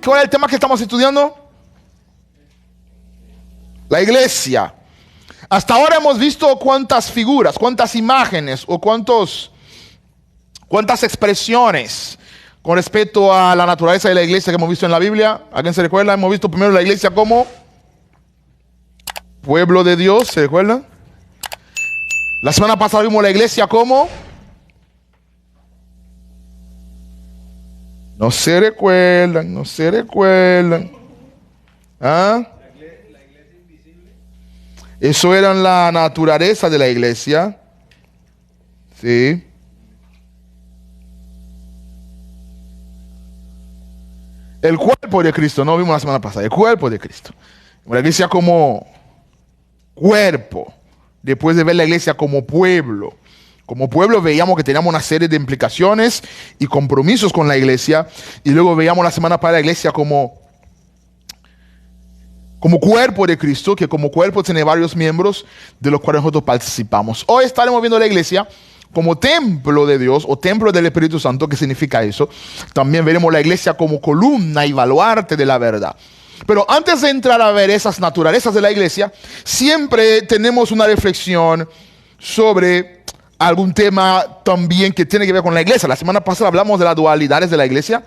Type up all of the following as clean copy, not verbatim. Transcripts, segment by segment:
¿Cuál es el tema que estamos estudiando? La iglesia. Hasta ahora hemos visto cuántas figuras, cuántas imágenes o cuántas expresiones con respecto a la naturaleza de la iglesia que hemos visto en la Biblia. ¿Alguien se recuerda? Hemos visto primero la iglesia como pueblo de Dios, ¿se recuerdan? La semana pasada vimos la iglesia como... No se recuerdan. ¿Ah? Eso era la naturaleza de la iglesia. Sí. El cuerpo de Cristo, no vimos la semana pasada, el cuerpo de Cristo. La iglesia como cuerpo. Después de ver la iglesia como pueblo. Como pueblo veíamos que teníamos una serie de implicaciones y compromisos con la iglesia. Y luego veíamos la semana pasada la iglesia como cuerpo de Cristo, que como cuerpo tiene varios miembros de los cuales nosotros participamos. Hoy estaremos viendo la iglesia como templo de Dios o templo del Espíritu Santo. ¿Qué significa eso? También veremos la iglesia como columna y baluarte de la verdad. Pero antes de entrar a ver esas naturalezas de la iglesia, siempre tenemos una reflexión sobre algún tema también que tiene que ver con la iglesia. La semana pasada hablamos de las dualidades de la iglesia.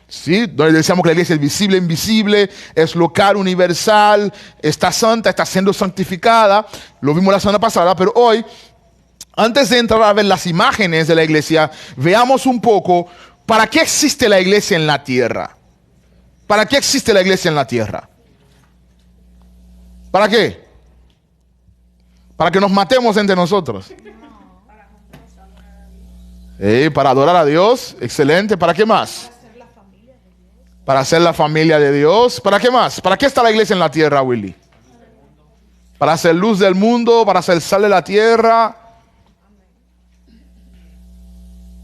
Sí, donde decíamos que la iglesia es visible, invisible, es local, universal, está santa, está siendo santificada. Lo vimos la semana pasada, pero hoy, antes de entrar a ver las imágenes de la iglesia, veamos un poco para qué existe la iglesia en la tierra. ¿Para qué existe la iglesia en la tierra? ¿Para qué? Para que nos matemos entre nosotros. Para adorar a Dios, excelente. ¿Para qué más? Para ser la familia de Dios. ¿Para qué más? ¿Para qué está la iglesia en la tierra, Willy? Para ser luz del mundo, para ser sal de la tierra.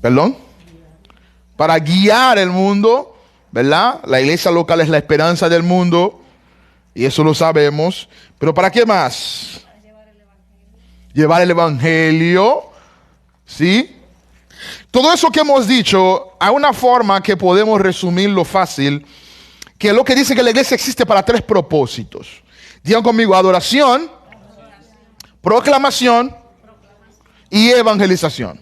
¿Perdón? Para guiar el mundo, ¿verdad? La iglesia local es la esperanza del mundo y eso lo sabemos. ¿Pero para qué más? Llevar el evangelio, ¿sí? Todo eso que hemos dicho, hay una forma que podemos resumirlo fácil, que es lo que dice que la iglesia existe para 3 propósitos. Digan conmigo: adoración, proclamación y evangelización.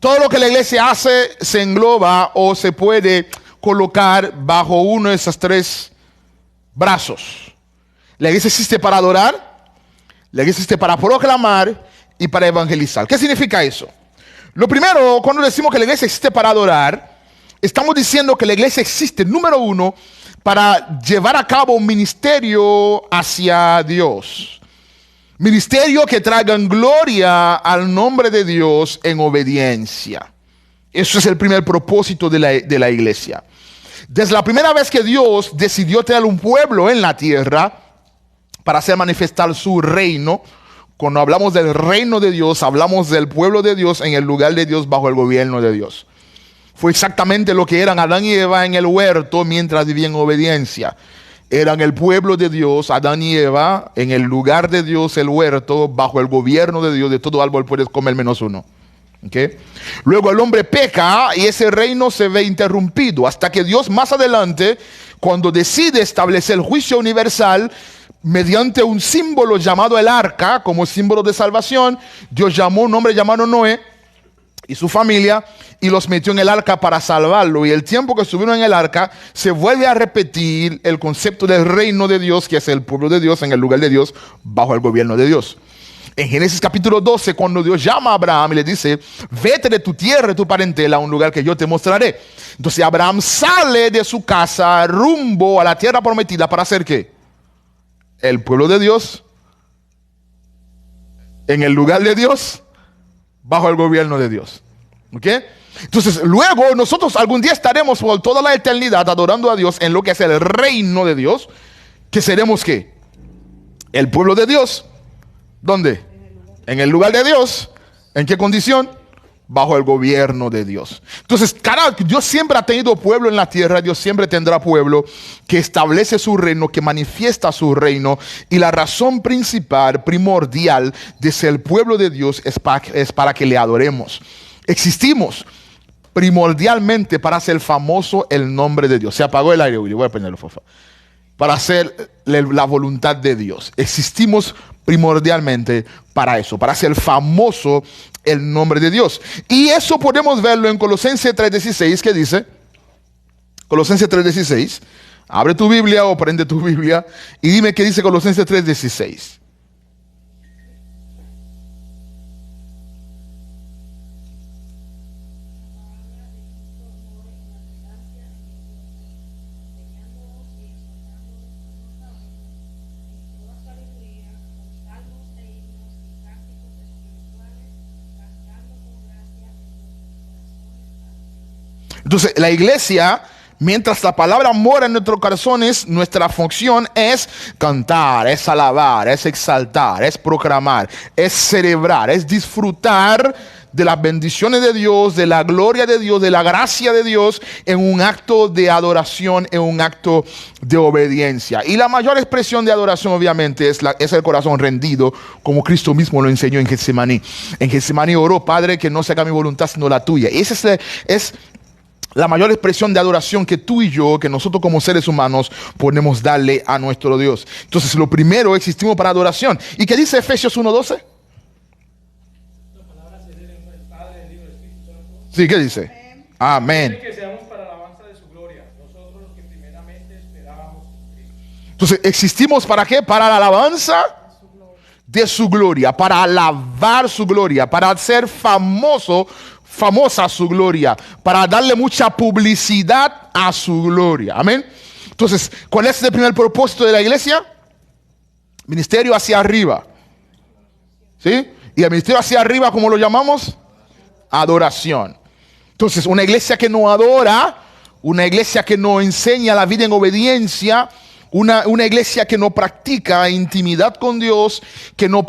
Todo lo que la iglesia hace se engloba o se puede colocar bajo uno de esos 3 brazos. La iglesia existe para adorar, la iglesia existe para proclamar y para evangelizar. ¿Qué significa eso? Lo primero, cuando decimos que la iglesia existe para adorar, estamos diciendo que la iglesia existe, número 1, para llevar a cabo un ministerio hacia Dios. Ministerio que traigan gloria al nombre de Dios en obediencia. Eso es el primer propósito de la iglesia. Desde la primera vez que Dios decidió tener un pueblo en la tierra para hacer manifestar su reino, cuando hablamos del reino de Dios, hablamos del pueblo de Dios en el lugar de Dios, bajo el gobierno de Dios. Fue exactamente lo que eran Adán y Eva en el huerto mientras vivían en obediencia. Eran el pueblo de Dios, Adán y Eva, en el lugar de Dios, el huerto, bajo el gobierno de Dios. De todo árbol puedes comer menos uno. ¿Okay? Luego el hombre peca y ese reino se ve interrumpido hasta que Dios más adelante, cuando decide establecer el juicio universal, mediante un símbolo llamado el arca, como símbolo de salvación, Dios llamó a un hombre llamado Noé y su familia y los metió en el arca para salvarlo. Y el tiempo que estuvieron en el arca se vuelve a repetir el concepto del reino de Dios, que es el pueblo de Dios en el lugar de Dios, bajo el gobierno de Dios. En Génesis capítulo 12, cuando Dios llama a Abraham y le dice: vete de tu tierra y tu parentela a un lugar que yo te mostraré. Entonces Abraham sale de su casa rumbo a la tierra prometida para hacer ¿qué? El pueblo de Dios en el lugar de Dios, bajo el gobierno de Dios. ¿Ok? Entonces luego nosotros algún día estaremos por toda la eternidad adorando a Dios en lo que es el reino de Dios, que seremos ¿qué? El pueblo de Dios. ¿Dónde? En el lugar de Dios. ¿En qué condición? Bajo el gobierno de Dios. Entonces, Dios siempre ha tenido pueblo en la tierra. Dios siempre tendrá pueblo que establece su reino, que manifiesta su reino. Y la razón principal, primordial de ser el pueblo de Dios es para que le adoremos. Existimos primordialmente para hacer famoso el nombre de Dios. Se apagó el aire, Willy. Voy a ponerlo, por favor. Para hacer la voluntad de Dios. Existimos primordialmente para eso, para hacer famoso el nombre de Dios. Y eso podemos verlo en Colosenses 3:16, que dice, Colosenses 3:16, abre tu Biblia o prende tu Biblia y dime qué dice Colosenses 3:16. Entonces, la iglesia, mientras la palabra mora en nuestros corazones, nuestra función es cantar, es alabar, es exaltar, es proclamar, es celebrar, es disfrutar de las bendiciones de Dios, de la gloria de Dios, de la gracia de Dios, en un acto de adoración, en un acto de obediencia. Y la mayor expresión de adoración, obviamente, es el corazón rendido, como Cristo mismo lo enseñó en Getsemaní. En Getsemaní oró: Padre, que no se haga mi voluntad sino la tuya. Y ese es la mayor expresión de adoración que tú y yo, que nosotros como seres humanos podemos darle a nuestro Dios. Entonces, lo primero, existimos para adoración. ¿Y qué dice Efesios 1:12? Sí, ¿qué dice? Amén. Que seamos para la alabanza de su gloria, nosotros los que primeramente esperábamos en Cristo. Entonces, ¿existimos para qué? Para la alabanza de su gloria, para alabar su gloria, para hacer famosa su gloria, para darle mucha publicidad a su gloria. Amén. Entonces, ¿cuál es el primer propósito de la iglesia? Ministerio hacia arriba. ¿Sí? Y el ministerio hacia arriba, ¿cómo lo llamamos? Adoración. Entonces, una iglesia que no adora, una iglesia que no enseña la vida en obediencia, una iglesia que no practica intimidad con Dios, que no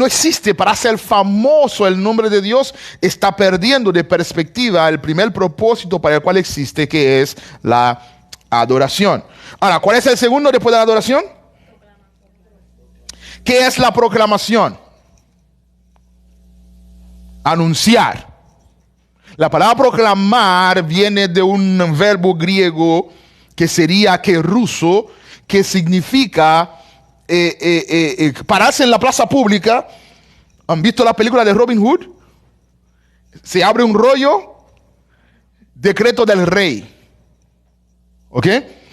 existe para hacer famoso el nombre de Dios, está perdiendo de perspectiva el primer propósito para el cual existe, que es la adoración. Ahora, ¿cuál es el segundo después de la adoración? ¿Qué es la proclamación? Anunciar. La palabra proclamar viene de un verbo griego que sería keruso, que significa pararse en la plaza pública. ¿Han visto la película de Robin Hood? Se abre un rollo, decreto del rey. ¿Ok?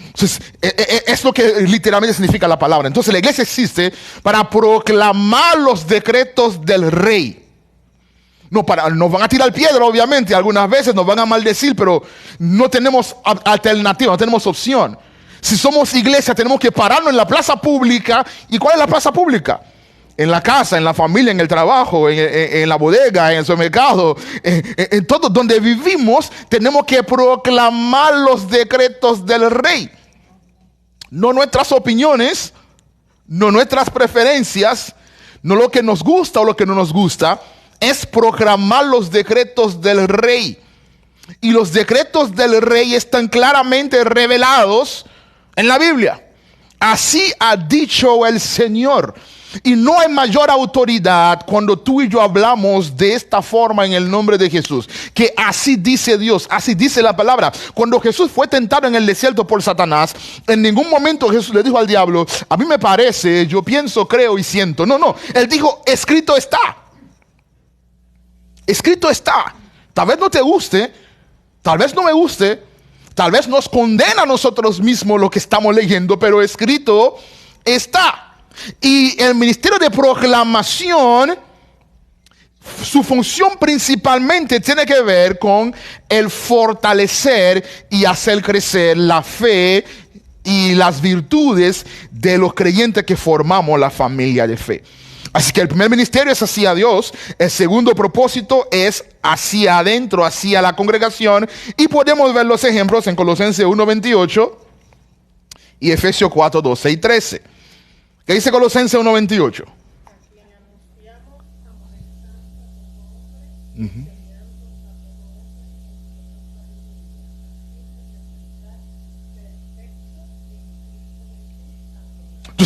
Entonces, es lo que literalmente significa la palabra. Entonces, la iglesia existe para proclamar los decretos del rey. Nos van a tirar piedra, obviamente, algunas veces nos van a maldecir, pero no tenemos alternativa, no tenemos opción. Si somos iglesia, tenemos que pararnos en la plaza pública. ¿Y cuál es la plaza pública? En la casa, en la familia, en el trabajo, en la bodega, en el supermercado, en todo donde vivimos, tenemos que proclamar los decretos del rey. No nuestras opiniones, no nuestras preferencias, no lo que nos gusta o lo que no nos gusta. Es proclamar los decretos del rey. Y los decretos del rey están claramente revelados en la Biblia. Así ha dicho el Señor. Y no hay mayor autoridad cuando tú y yo hablamos de esta forma en el nombre de Jesús. Que así dice Dios, así dice la palabra. Cuando Jesús fue tentado en el desierto por Satanás, en ningún momento Jesús le dijo al diablo: a mí me parece, yo pienso, creo y siento. No, él dijo: escrito está. Escrito está. Tal vez no te guste, tal vez no me guste, tal vez nos condena a nosotros mismos lo que estamos leyendo, pero escrito está. Y el ministerio de proclamación, su función principalmente tiene que ver con el fortalecer y hacer crecer la fe y las virtudes de los creyentes que formamos la familia de fe. Así que el primer ministerio es hacia Dios. El segundo propósito es hacia adentro, hacia la congregación. Y podemos ver los ejemplos en Colosenses 1:28 y Efesios 4:12 y 13. ¿Qué dice Colosenses 1:28?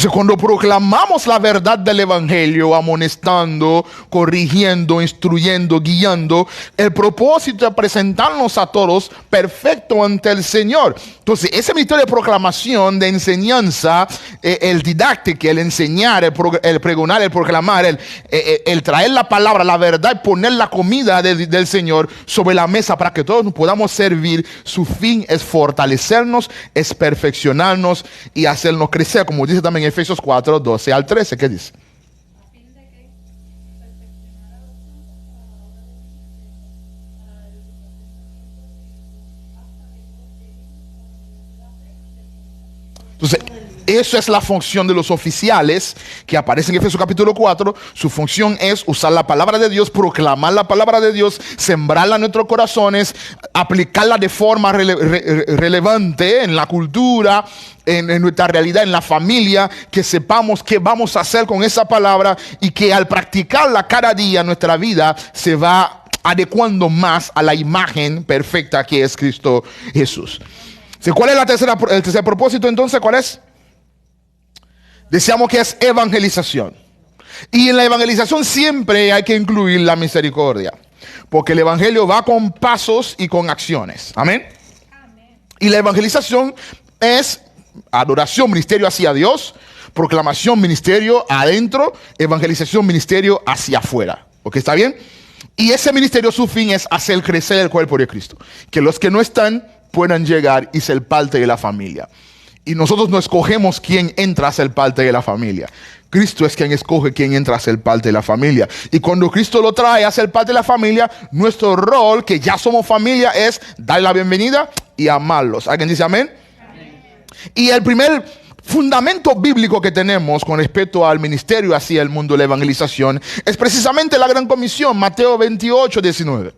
Entonces, cuando proclamamos la verdad del evangelio, amonestando, corrigiendo, instruyendo, guiando, el propósito es presentarnos a todos perfecto ante el Señor. Entonces, ese ministerio de proclamación, de enseñanza, el didáctico, el enseñar, el pregonar, el proclamar, el traer la palabra, la verdad, y poner la comida del Señor sobre la mesa para que todos nos podamos servir, su fin es fortalecernos, es perfeccionarnos y hacernos crecer, como dice también en Efesios 4, 12 al 13. ¿Qué dice? Entonces, eso es la función de los oficiales que aparecen en Efesios capítulo 4. Su función es usar la palabra de Dios, proclamar la palabra de Dios, sembrarla en nuestros corazones, aplicarla de forma relevante en la cultura, en nuestra realidad, en la familia, que sepamos qué vamos a hacer con esa palabra y que al practicarla cada día nuestra vida se va adecuando más a la imagen perfecta que es Cristo Jesús. ¿Cuál es el tercer propósito entonces? ¿Cuál es? Decíamos que es evangelización. Y en la evangelización siempre hay que incluir la misericordia. Porque el evangelio va con pasos y con acciones. Amén. Y la evangelización es adoración, ministerio hacia Dios. Proclamación, ministerio adentro. Evangelización, ministerio hacia afuera. ¿Ok? ¿Está bien? Y ese ministerio, su fin es hacer crecer el cuerpo de Cristo. Que los que no están puedan llegar y ser parte de la familia. Y nosotros no escogemos quién entra a ser parte de la familia. Cristo es quien escoge quién entra a ser parte de la familia. Y cuando Cristo lo trae a ser parte de la familia, nuestro rol, que ya somos familia, es dar la bienvenida y amarlos. ¿Alguien dice amén? Amén. Y el primer fundamento bíblico que tenemos con respecto al ministerio hacia el mundo de la evangelización es precisamente la gran comisión, Mateo 28, 19.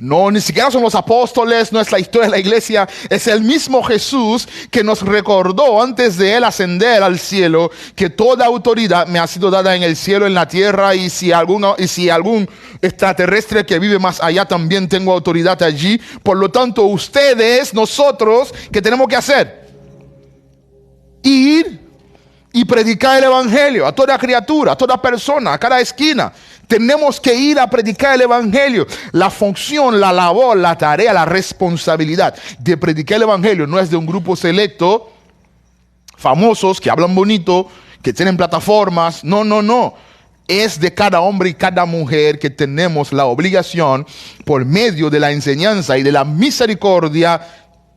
No, ni siquiera son los apóstoles, no es la historia de la iglesia, es el mismo Jesús que nos recordó antes de él ascender al cielo que toda autoridad me ha sido dada en el cielo, en la tierra, y si algún extraterrestre que vive más allá también tengo autoridad allí. Por lo tanto, ustedes, nosotros, ¿qué tenemos que hacer? Ir y predicar el evangelio a toda criatura, a toda persona, a cada esquina. Tenemos que ir a predicar el evangelio. La función, la labor, la tarea, la responsabilidad de predicar el evangelio no es de un grupo selecto, famosos, que hablan bonito, que tienen plataformas. No, no, no. Es de cada hombre y cada mujer que tenemos la obligación, por medio de la enseñanza y de la misericordia,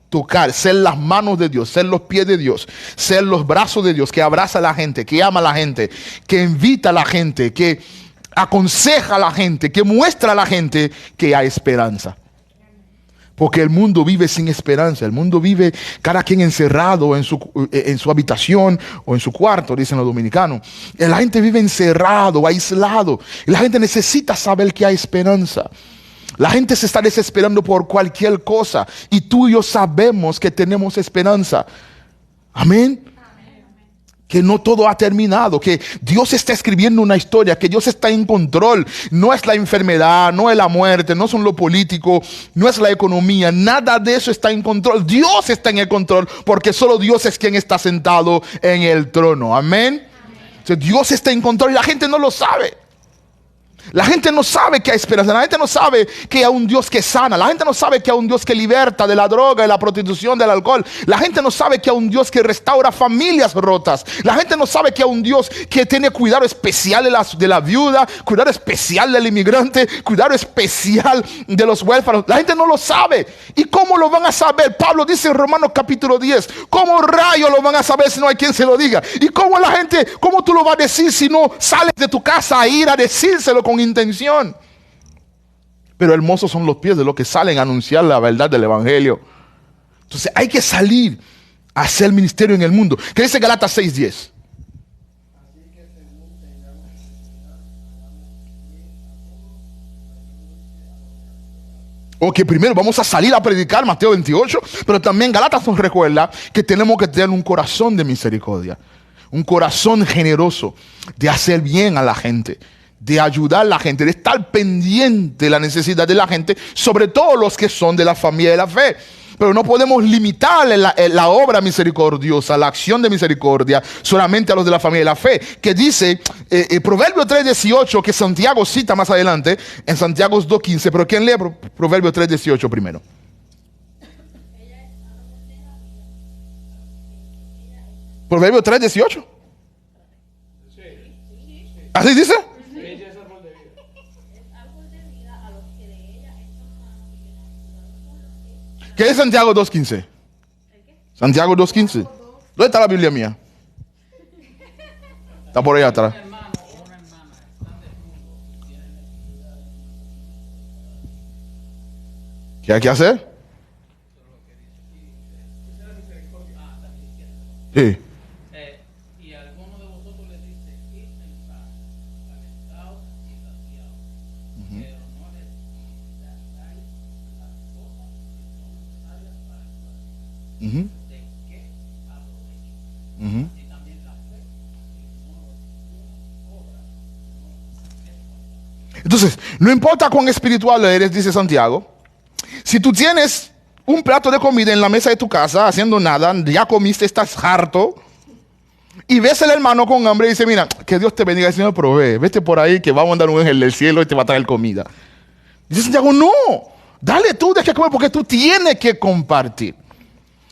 tocar, ser las manos de Dios, ser los pies de Dios, ser los brazos de Dios, que abraza a la gente, que ama a la gente, que invita a la gente, que aconseja a la gente, que muestra a la gente que hay esperanza. Porque el mundo vive sin esperanza. El mundo vive cada quien encerrado en su habitación o en su cuarto, dicen los dominicanos. La gente vive encerrado, aislado. Y la gente necesita saber que hay esperanza. La gente se está desesperando por cualquier cosa. Y tú y yo sabemos que tenemos esperanza. Amén. Que no todo ha terminado, que Dios está escribiendo una historia, que Dios está en control. No es la enfermedad, no es la muerte, no son lo político, no es la economía, nada de eso está en control. Dios está en el control, porque solo Dios es quien está sentado en el trono. Amén. Entonces, Dios está en control y la gente no lo sabe. La gente no sabe que hay esperanza. La gente no sabe que hay un Dios que sana. La gente no sabe que hay un Dios que liberta de la droga, de la prostitución, del alcohol. La gente no sabe que hay un Dios que restaura familias rotas. La gente no sabe que hay un Dios que tiene cuidado especial de la viuda, cuidado especial del inmigrante, cuidado especial de los huérfanos. La gente no lo sabe. ¿Y cómo lo van a saber? Pablo dice en Romanos capítulo 10, ¿cómo rayos lo van a saber si no hay quien se lo diga? ¿Y cómo la gente, cómo tú lo vas a decir si no sales de tu casa a ir a decírselo con intención? Pero hermosos son los pies de los que salen a anunciar la verdad del evangelio. Entonces hay que salir a hacer ministerio en el mundo. ¿Qué dice Gálatas 6:10? Ok, primero vamos a salir a predicar Mateo 28, pero también Gálatas nos recuerda que tenemos que tener un corazón de misericordia, un corazón generoso, de hacer bien a la gente, de ayudar a la gente, de estar pendiente de la necesidad de la gente, sobre todo los que son de la familia de la fe. pero no podemos limitar la obra misericordiosa, la acción de misericordia, solamente a los de la familia de la fe. Que dice, Proverbio 3:18, que Santiago cita más adelante, en Santiago 2:15, pero ¿quién lee Proverbio 3:18 primero? Proverbio 3:18. ¿Así dice? Ella es árbol de vida. ¿Qué es Santiago 2:15? Santiago 2:15. ¿Dónde está la Biblia mía? Está por ahí atrás. ¿Qué hay que hacer? Sí. Y alguno de vosotros le dice, id en paz, calentados y saciados, pero no les dais las cosas que son necesarias para el cuerpo. Ujú, ¿De qué aprovecho? ujú. Y también la fe, si no lo tiene obra, no es falta. Entonces, no importa cuán espiritual eres, dice Santiago, si tú tienes un plato de comida en la mesa de tu casa haciendo nada, ya comiste, estás harto, y ves al hermano con hambre y dice, mira, que Dios te bendiga, el Señor provee, vete por ahí que va a mandar un ángel del cielo y te va a traer comida. Dice Santiago, no, dale tú de que comer porque tú tienes que compartir.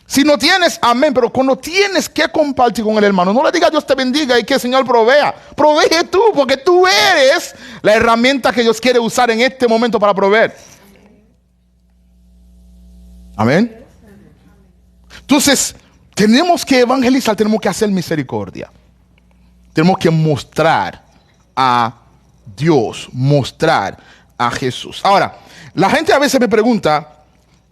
Si no tienes, amén, pero cuando tienes que compartir con el hermano, no le digas Dios te bendiga y que el Señor provea. Provee tú, porque tú eres la herramienta que Dios quiere usar en este momento para proveer. Amén. Entonces, tenemos que evangelizar, tenemos que hacer misericordia. Tenemos que mostrar a Dios, mostrar a Jesús. Ahora, la gente a veces me pregunta,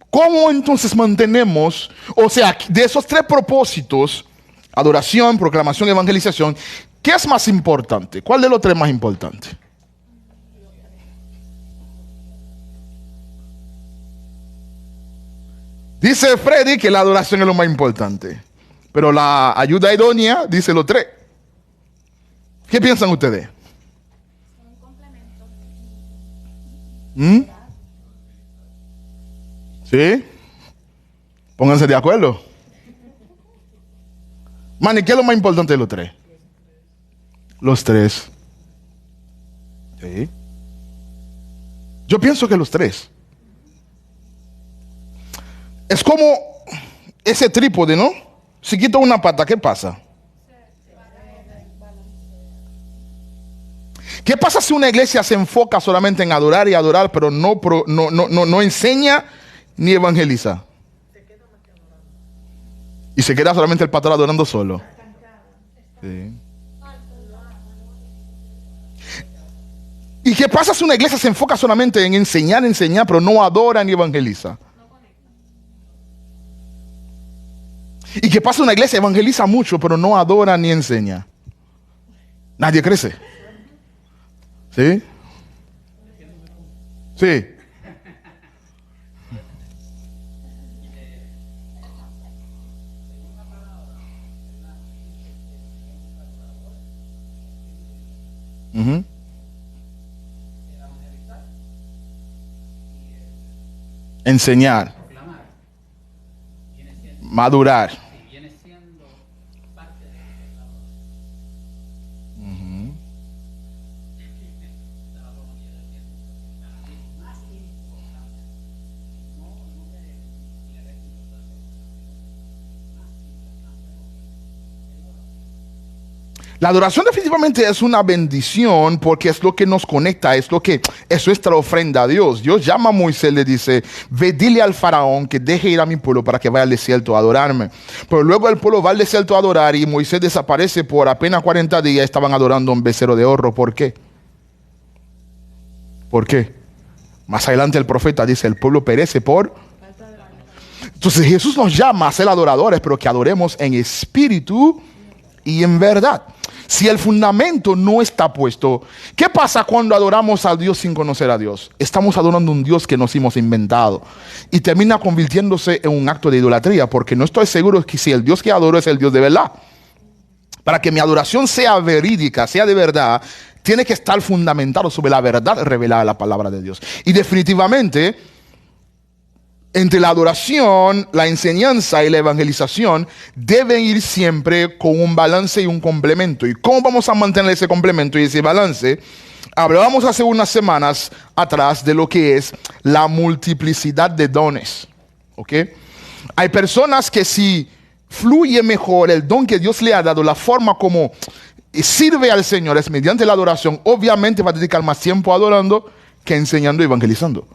¿cómo entonces mantenemos, o sea, de esos tres propósitos, adoración, proclamación, evangelización, qué es más importante? ¿Cuál de los tres es más importante? Dice Freddy que la adoración es lo más importante, pero la ayuda idónea dice los tres. ¿Qué piensan ustedes? ¿Mm? ¿Sí? Pónganse de acuerdo. Manny, ¿qué es lo más importante de los tres? Los tres. ¿Sí? Yo pienso que los tres. Es como ese trípode, ¿no? Si quito una pata, ¿qué pasa? ¿Qué pasa si una iglesia se enfoca solamente en adorar y adorar, pero no enseña ni evangeliza? Y se queda solamente el pastor adorando solo. Sí. ¿Y qué pasa si una iglesia se enfoca solamente en enseñar, pero no adora ni evangeliza? ¿Y qué pasa? Una iglesia evangeliza mucho, pero no adora ni enseña. Nadie crece. ¿Sí? Sí. Ujú. Enseñar. Madurar. Viene siendo parte de la Ujú. La adoración definitivamente es una bendición porque es lo que nos conecta, eso es nuestra ofrenda a Dios. Dios llama a Moisés, le dice, ve, dile al faraón que deje ir a mi pueblo para que vaya al desierto a adorarme. Pero luego el pueblo va al desierto a adorar y Moisés desaparece por apenas 40 días. Estaban adorando a un becerro de oro. ¿Por qué? ¿Por qué? Más adelante el profeta dice, el pueblo perece por... Entonces Jesús nos llama a ser adoradores, pero que adoremos en espíritu y en verdad. Si el fundamento no está puesto, ¿qué pasa cuando adoramos a Dios sin conocer a Dios? Estamos adorando a un Dios que nos hemos inventado y termina convirtiéndose en un acto de idolatría, porque no estoy seguro que si el Dios que adoro es el Dios de verdad. Para que mi adoración sea verídica, sea de verdad, tiene que estar fundamentado sobre la verdad revelada en la palabra de Dios. Y definitivamente entre la adoración, la enseñanza y la evangelización deben ir siempre con un balance y un complemento. ¿Y cómo vamos a mantener ese complemento y ese balance? Hablábamos hace unas semanas atrás de lo que es la multiplicidad de dones. ¿Ok? Hay personas que si fluye mejor el don que Dios le ha dado, la forma como sirve al Señor es mediante la adoración, obviamente va a dedicar más tiempo adorando que enseñando y evangelizando.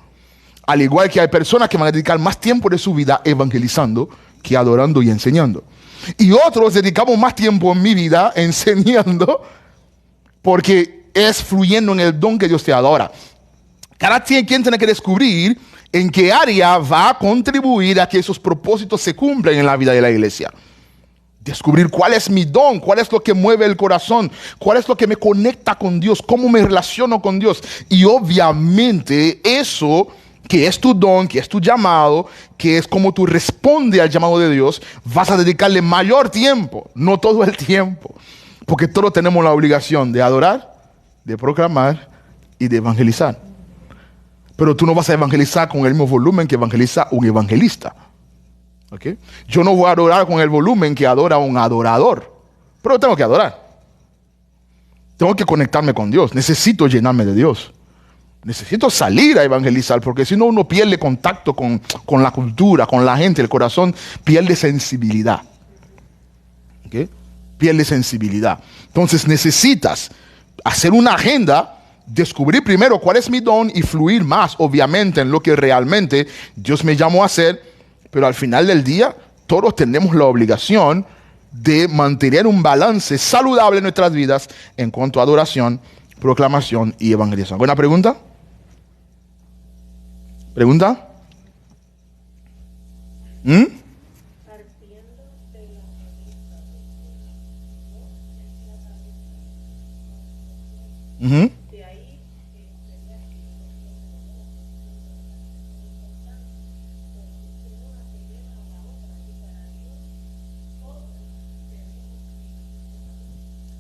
Al igual que hay personas que van a dedicar más tiempo de su vida evangelizando que adorando y enseñando. Y otros dedicamos más tiempo en mi vida enseñando porque es fluyendo en el don que Dios te adora. Cada quien tiene que descubrir en qué área va a contribuir a que esos propósitos se cumplan en la vida de la iglesia. Descubrir cuál es mi don, cuál es lo que mueve el corazón, cuál es lo que me conecta con Dios, cómo me relaciono con Dios. Y obviamente eso que es tu don, que es tu llamado, que es como tú respondes al llamado de Dios, vas a dedicarle mayor tiempo, no todo el tiempo. Porque todos tenemos la obligación de adorar, de proclamar y de evangelizar. Pero tú no vas a evangelizar con el mismo volumen que evangeliza un evangelista. ¿Okay? Yo no voy a adorar con el volumen que adora un adorador. Pero tengo que adorar. Tengo que conectarme con Dios. Necesito llenarme de Dios. Necesito salir a evangelizar, porque si no uno pierde contacto con la cultura, con la gente, el corazón pierde sensibilidad. ¿Okay? Pierde sensibilidad. Entonces necesitas hacer una agenda, descubrir primero cuál es mi don y fluir más, obviamente, en lo que realmente Dios me llamó a hacer. Pero al final del día, todos tenemos la obligación de mantener un balance saludable en nuestras vidas en cuanto a adoración, proclamación y evangelización. ¿Alguna pregunta? ¿Pregunta?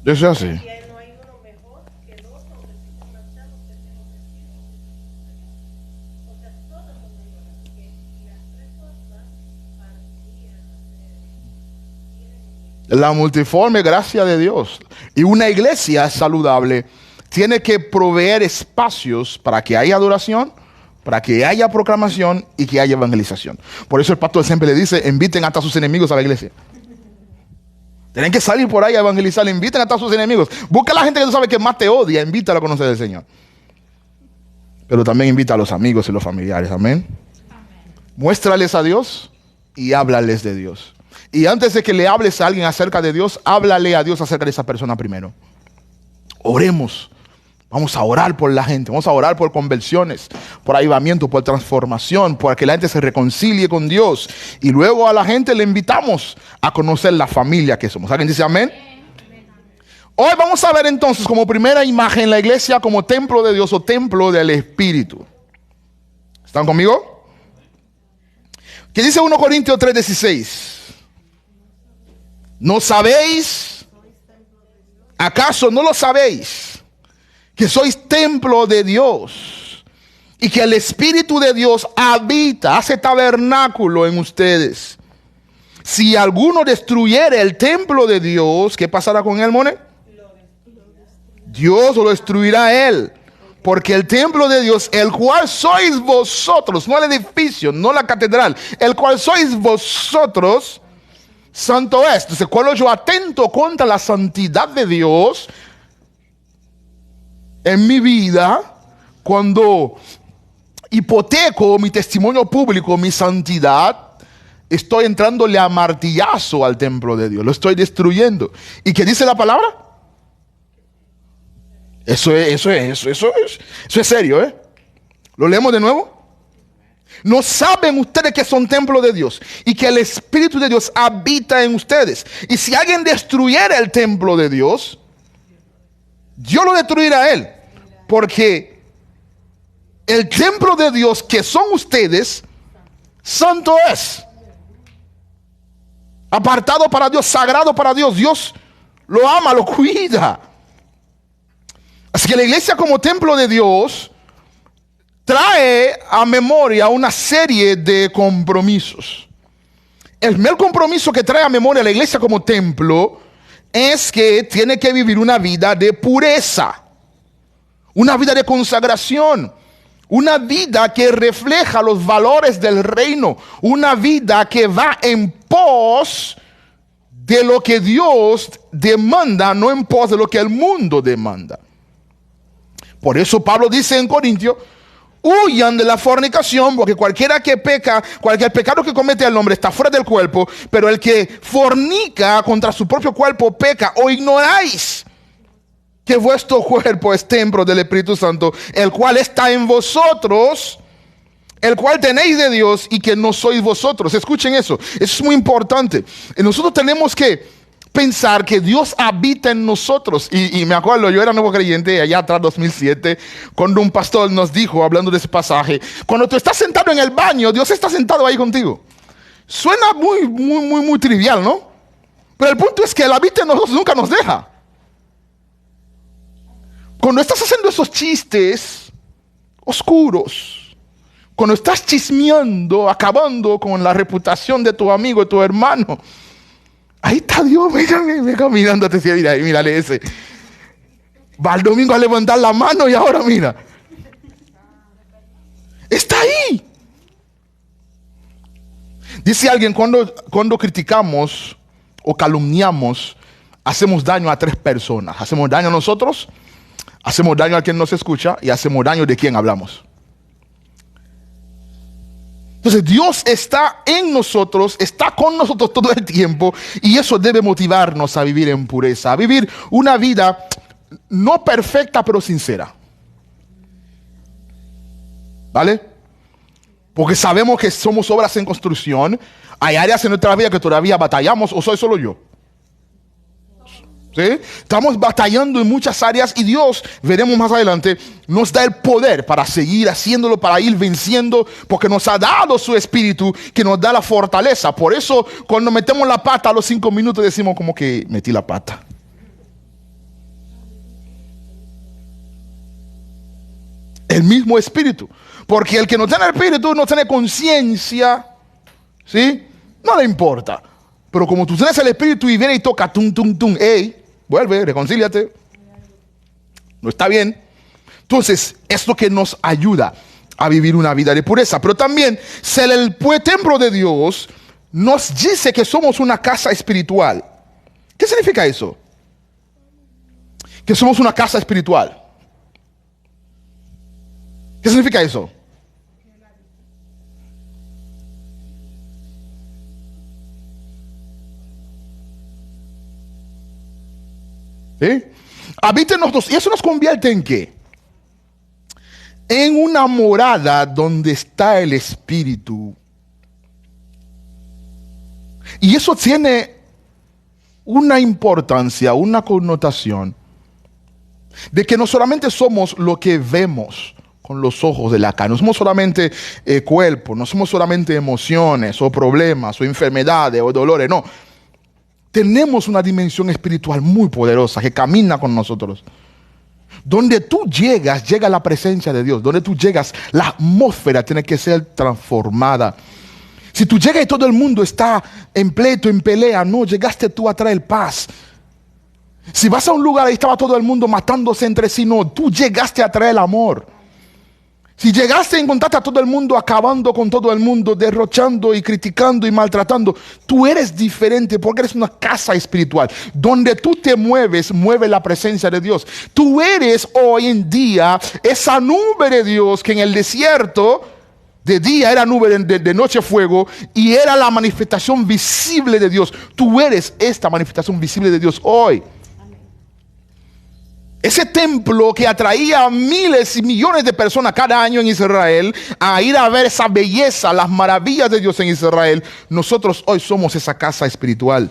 Eso es así. No hay uno mejor que el otro, que si son marchados, que se los vestidos. O sea, todos son mayores, porque las tres cosas parecían ser. La multiforme gracia de Dios. Y una iglesia saludable tiene que proveer espacios para que haya adoración, para que haya proclamación y que haya evangelización. Por eso el pastor siempre le dice, inviten hasta a sus enemigos a la iglesia. Tienen que salir por ahí a evangelizar, inviten hasta a sus enemigos. Busca a la gente que tú sabes que más te odia, invítala a conocer al Señor. Pero también invita a los amigos y los familiares, amén. Muéstrales a Dios y háblales de Dios. Y antes de que le hables a alguien acerca de Dios, háblale a Dios acerca de esa persona primero. Oremos. Vamos a orar por la gente, vamos a orar por conversiones, por avivamiento, por transformación, por que la gente se reconcilie con Dios. Y luego a la gente le invitamos a conocer la familia que somos. ¿Alguien dice amén? Hoy vamos a ver entonces como primera imagen la iglesia como templo de Dios o templo del Espíritu. ¿Están conmigo? ¿Qué dice 1 Corintios 3:16? ¿No sabéis? ¿Acaso no lo sabéis? Que sois templo de Dios y que el Espíritu de Dios habita, hace tabernáculo en ustedes. Si alguno destruyere el templo de Dios, ¿qué pasará con él, Mone? Dios lo destruirá a él. Porque el templo de Dios, el cual sois vosotros, no el edificio, no la catedral, el cual sois vosotros, santo es. Entonces, cuando yo atento contra la santidad de Dios en mi vida, cuando hipoteco mi testimonio público, mi santidad, estoy entrándole a martillazo al templo de Dios, lo estoy destruyendo. ¿Y qué dice la palabra? Eso es serio, ¿eh? ¿Lo leemos de nuevo? ¿No saben ustedes que son templo de Dios y que el Espíritu de Dios habita en ustedes? Y si alguien destruyera el templo de Dios, Dios lo destruirá a él, porque el templo de Dios que son ustedes, santo es, apartado para Dios, sagrado para Dios. Dios lo ama, lo cuida. Así que la iglesia como templo de Dios trae a memoria una serie de compromisos. El primer compromiso que trae a memoria la iglesia como templo es que tiene que vivir una vida de pureza, una vida de consagración, una vida que refleja los valores del reino, una vida que va en pos de lo que Dios demanda, no en pos de lo que el mundo demanda. Por eso Pablo dice en Corintios: huyan de la fornicación, porque cualquiera que peca, cualquier pecado que comete el hombre está fuera del cuerpo, pero el que fornica contra su propio cuerpo peca. ¿O ignoráis que vuestro cuerpo es templo del Espíritu Santo, el cual está en vosotros, el cual tenéis de Dios, y que no sois vosotros? Escuchen eso es muy importante. Nosotros tenemos que pensar que Dios habita en nosotros. Y me acuerdo, yo era nuevo creyente allá atrás, 2007, cuando un pastor nos dijo, hablando de ese pasaje: cuando tú estás sentado en el baño, Dios está sentado ahí contigo. Suena muy trivial, ¿no? Pero el punto es que Él habita en nosotros, nunca nos deja. Cuando estás haciendo esos chistes oscuros, cuando estás chismeando, acabando con la reputación de tu amigo, de tu hermano, ahí está Dios, mírame caminando, te decía: mira, mírale ese. Va el domingo a levantar la mano y ahora mira. Está ahí. Dice alguien: cuando criticamos o calumniamos, hacemos daño a 3 personas. Hacemos daño a nosotros, hacemos daño a quien nos escucha y hacemos daño de quien hablamos. Entonces Dios está en nosotros, está con nosotros todo el tiempo, y eso debe motivarnos a vivir en pureza, a vivir una vida no perfecta pero sincera. ¿Vale? Porque sabemos que somos obras en construcción. Hay áreas en nuestra vida que todavía batallamos, o soy solo yo. ¿Sí? Estamos batallando en muchas áreas, y Dios, veremos más adelante, nos da el poder para seguir haciéndolo, para ir venciendo, porque nos ha dado su espíritu que nos da la fortaleza. Por eso cuando metemos la pata a los 5 minutos decimos como que metí la pata. El mismo espíritu, porque el que no tiene espíritu no tiene conciencia, ¿sí? No le importa. Pero como tú tienes el espíritu y viene y toca, tum, tum, tum, hey, vuelve, reconcíliate. No está bien. Entonces, es lo que nos ayuda a vivir una vida de pureza. Pero también, ser el templo de Dios nos dice que somos una casa espiritual. ¿Qué significa eso? Que somos una casa espiritual. ¿Qué significa eso? ¿Sí? Habita en nosotros. ¿Y eso nos convierte en qué? En una morada donde está el Espíritu. Y eso tiene una importancia, una connotación, de que no solamente somos lo que vemos con los ojos de la carne, no somos solamente cuerpo, no somos solamente emociones o problemas o enfermedades o dolores, no. Tenemos una dimensión espiritual muy poderosa que camina con nosotros. Donde tú llegas, llega la presencia de Dios. Donde tú llegas, la atmósfera tiene que ser transformada. Si tú llegas y todo el mundo está en pleito, en pelea, no, llegaste tú a traer paz. Si vas a un lugar y estaba todo el mundo matándose entre sí, no, tú llegaste a traer amor. Si llegaste a encontrarte a todo el mundo acabando con todo el mundo, derrochando y criticando y maltratando, tú eres diferente porque eres una casa espiritual. Donde tú te mueves, mueve la presencia de Dios. Tú eres hoy en día esa nube de Dios que en el desierto de día era nube, de noche fuego, y era la manifestación visible de Dios. Tú eres esta manifestación visible de Dios hoy. Ese templo que atraía a miles y millones de personas cada año en Israel a ir a ver esa belleza, las maravillas de Dios en Israel, nosotros hoy somos esa casa espiritual.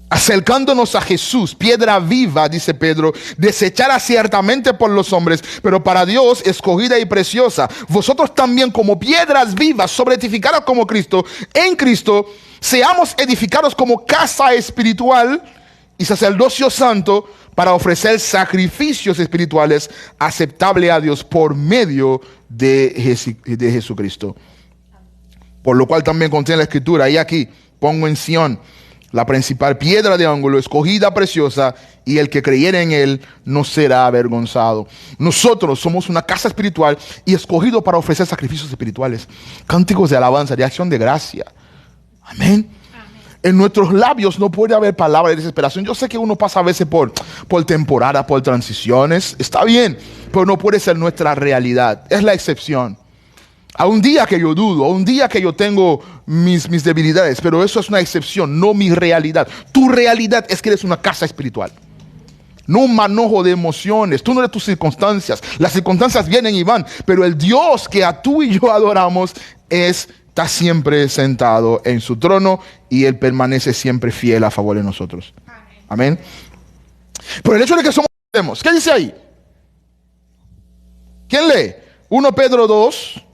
Acercándonos a Jesús, piedra viva, dice Pedro, desechada ciertamente por los hombres, pero para Dios escogida y preciosa. Vosotros también, como piedras vivas, sobreedificadas como Cristo, en Cristo, seamos edificados como casa espiritual y sacerdocio santo para ofrecer sacrificios espirituales aceptables a Dios por medio de Jesucristo. Por lo cual también contiene la escritura, y aquí pongo en Sión la principal piedra de ángulo, escogida, preciosa, y el que creyere en él no será avergonzado. Nosotros somos una casa espiritual y escogido para ofrecer sacrificios espirituales, cánticos de alabanza, de acción de gracia. Amén. En nuestros labios no puede haber palabra de desesperación. Yo sé que uno pasa a veces por temporada, por transiciones. Está bien, pero no puede ser nuestra realidad. Es la excepción. A un día que yo dudo, a un día que yo tengo mis debilidades, pero eso es una excepción, no mi realidad. Tu realidad es que eres una casa espiritual. No un manojo de emociones. Tú no eres tus circunstancias. Las circunstancias vienen y van, pero el Dios que a tú y yo adoramos está siempre sentado en su trono y Él permanece siempre fiel a favor de nosotros. Amén. Por el hecho de que somos, ¿qué dice ahí? ¿Quién lee? 1 Pedro 2.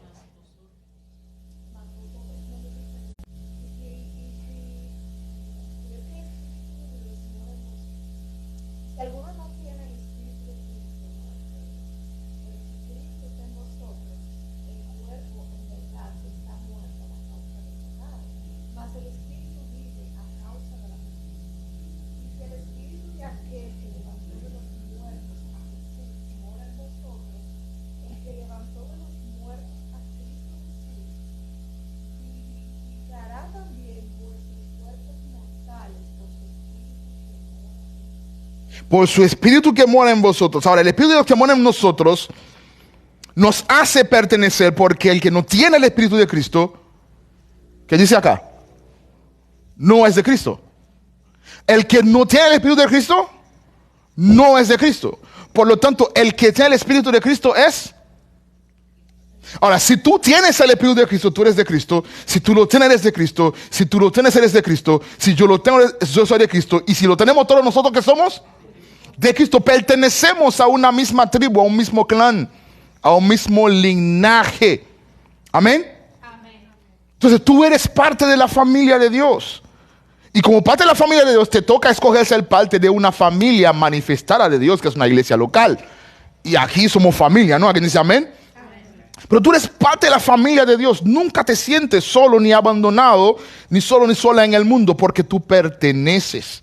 Si alguno no tiene el Espíritu de Cristo, el Espíritu está en vosotros, el cuerpo en verdad está muerto a causa del pecado, mas el Espíritu vive a causa de la justicia. Y si el Espíritu de aquel que levantó de los muertos a Jesús mora en vosotros, el que levantó de los muertos a Cristo Jesús, vivificará también vuestros cuerpos mortales por su Espíritu que mora en vosotros. Por su Espíritu que mora en vosotros. Ahora, el Espíritu de Dios que mora en nosotros nos hace pertenecer, porque el que no tiene el Espíritu de Cristo, ¿qué dice acá? No es de Cristo. El que no tiene el Espíritu de Cristo, no es de Cristo. Por lo tanto, el que tiene el Espíritu de Cristo es... Ahora, si tú tienes el Espíritu de Cristo, tú eres de Cristo. Si tú lo tienes, eres de Cristo. Si tú lo tienes, eres de Cristo. Si yo lo tengo, yo soy de Cristo. Y si lo tenemos todos nosotros, ¿qué somos? De Cristo. Pertenecemos a una misma tribu, a un mismo clan, a un mismo linaje. Amén. Entonces tú eres parte de la familia de Dios. Y como parte de la familia de Dios, te toca escoger ser parte de una familia manifestada de Dios, que es una iglesia local. Y aquí somos familia, ¿no? ¿Alguien dice amén? Pero tú eres parte de la familia de Dios. Nunca te sientes solo ni abandonado, ni solo ni sola en el mundo, porque tú perteneces.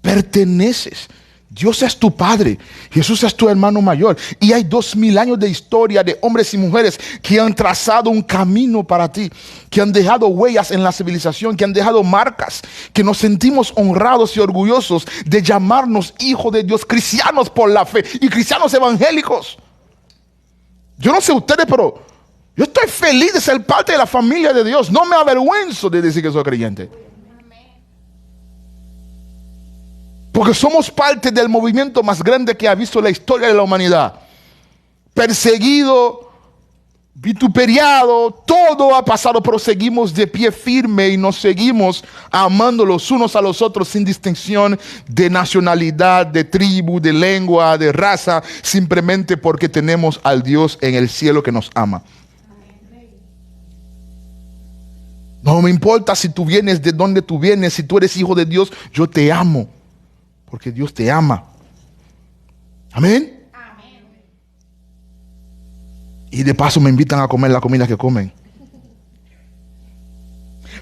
Perteneces. Dios es tu Padre, Jesús es tu hermano mayor. Y hay 2000 años de historia de hombres y mujeres que han trazado un camino para ti, que han dejado huellas en la civilización, que han dejado marcas, que nos sentimos honrados y orgullosos de llamarnos hijos de Dios, cristianos por la fe y cristianos evangélicos. Yo no sé ustedes, pero yo estoy feliz de ser parte de la familia de Dios. No me avergüenzo de decir que soy creyente. Porque somos parte del movimiento más grande que ha visto la historia de la humanidad. Perseguido, vituperiado, todo ha pasado, pero seguimos de pie firme y nos seguimos amando los unos a los otros sin distinción de nacionalidad, de tribu, de lengua, de raza, simplemente porque tenemos al Dios en el cielo que nos ama. No me importa si tú vienes de donde tú vienes, si tú eres hijo de Dios, yo te amo. Porque Dios te ama. Amén. Amén. Y de paso me invitan a comer la comida que comen.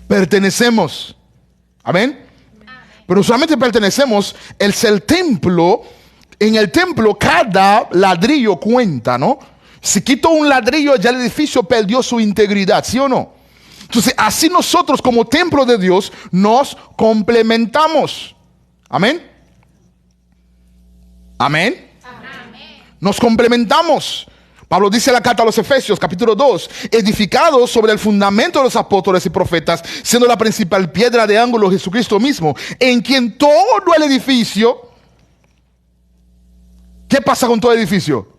Pertenecemos. Amén. Pero solamente pertenecemos. El templo. En el templo cada ladrillo cuenta, ¿no? Si quito un ladrillo ya el edificio perdió su integridad, ¿sí o no? Entonces así nosotros como templo de Dios nos complementamos. Amén. Amén. Amén. Nos complementamos. Pablo dice en la carta a los Efesios, capítulo 2, edificados sobre el fundamento de los apóstoles y profetas, siendo la principal piedra de ángulo Jesucristo mismo, en quien todo el edificio... ¿Qué pasa con todo el edificio?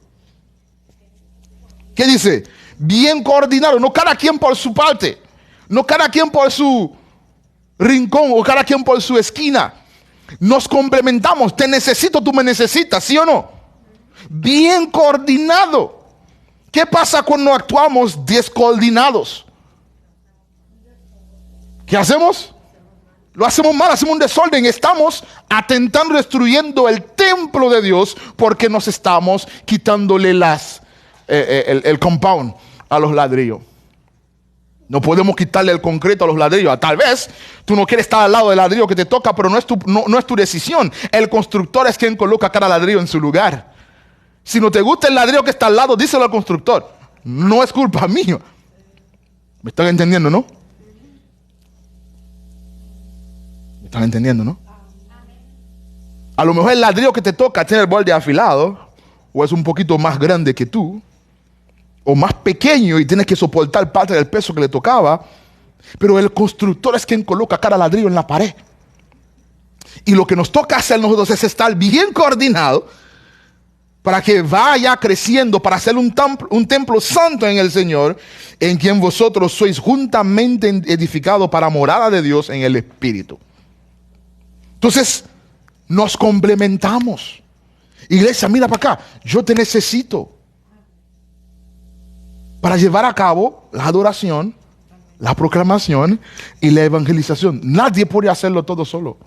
¿Qué dice? Bien coordinado, no cada quien por su parte, no cada quien por su rincón o cada quien por su esquina. Nos complementamos. Te necesito, tú me necesitas, ¿sí o no? Bien coordinado. ¿Qué pasa cuando actuamos descoordinados? ¿Qué hacemos? Lo hacemos mal, hacemos un desorden. Estamos atentando, destruyendo el templo de Dios porque nos estamos quitándole el compound a los ladrillos. No podemos quitarle el concreto a los ladrillos. Tal vez tú no quieres estar al lado del ladrillo que te toca, pero no es tu decisión. El constructor es quien coloca cada ladrillo en su lugar. Si no te gusta el ladrillo que está al lado, díselo al constructor. No es culpa mía. ¿Me están entendiendo, no? ¿Me están entendiendo, no? A lo mejor el ladrillo que te toca tiene el borde afilado, o es un poquito más grande que tú, o más pequeño y tienes que soportar parte del peso que le tocaba, pero el constructor es quien coloca cada ladrillo en la pared. Y lo que nos toca hacer nosotros es estar bien coordinado para que vaya creciendo, para hacer un templo santo en el Señor, en quien vosotros sois juntamente edificados para morada de Dios en el Espíritu. Entonces, nos complementamos. Iglesia, mira para acá, yo te necesito para llevar a cabo la adoración, la proclamación y la evangelización. Nadie puede hacerlo todo solo.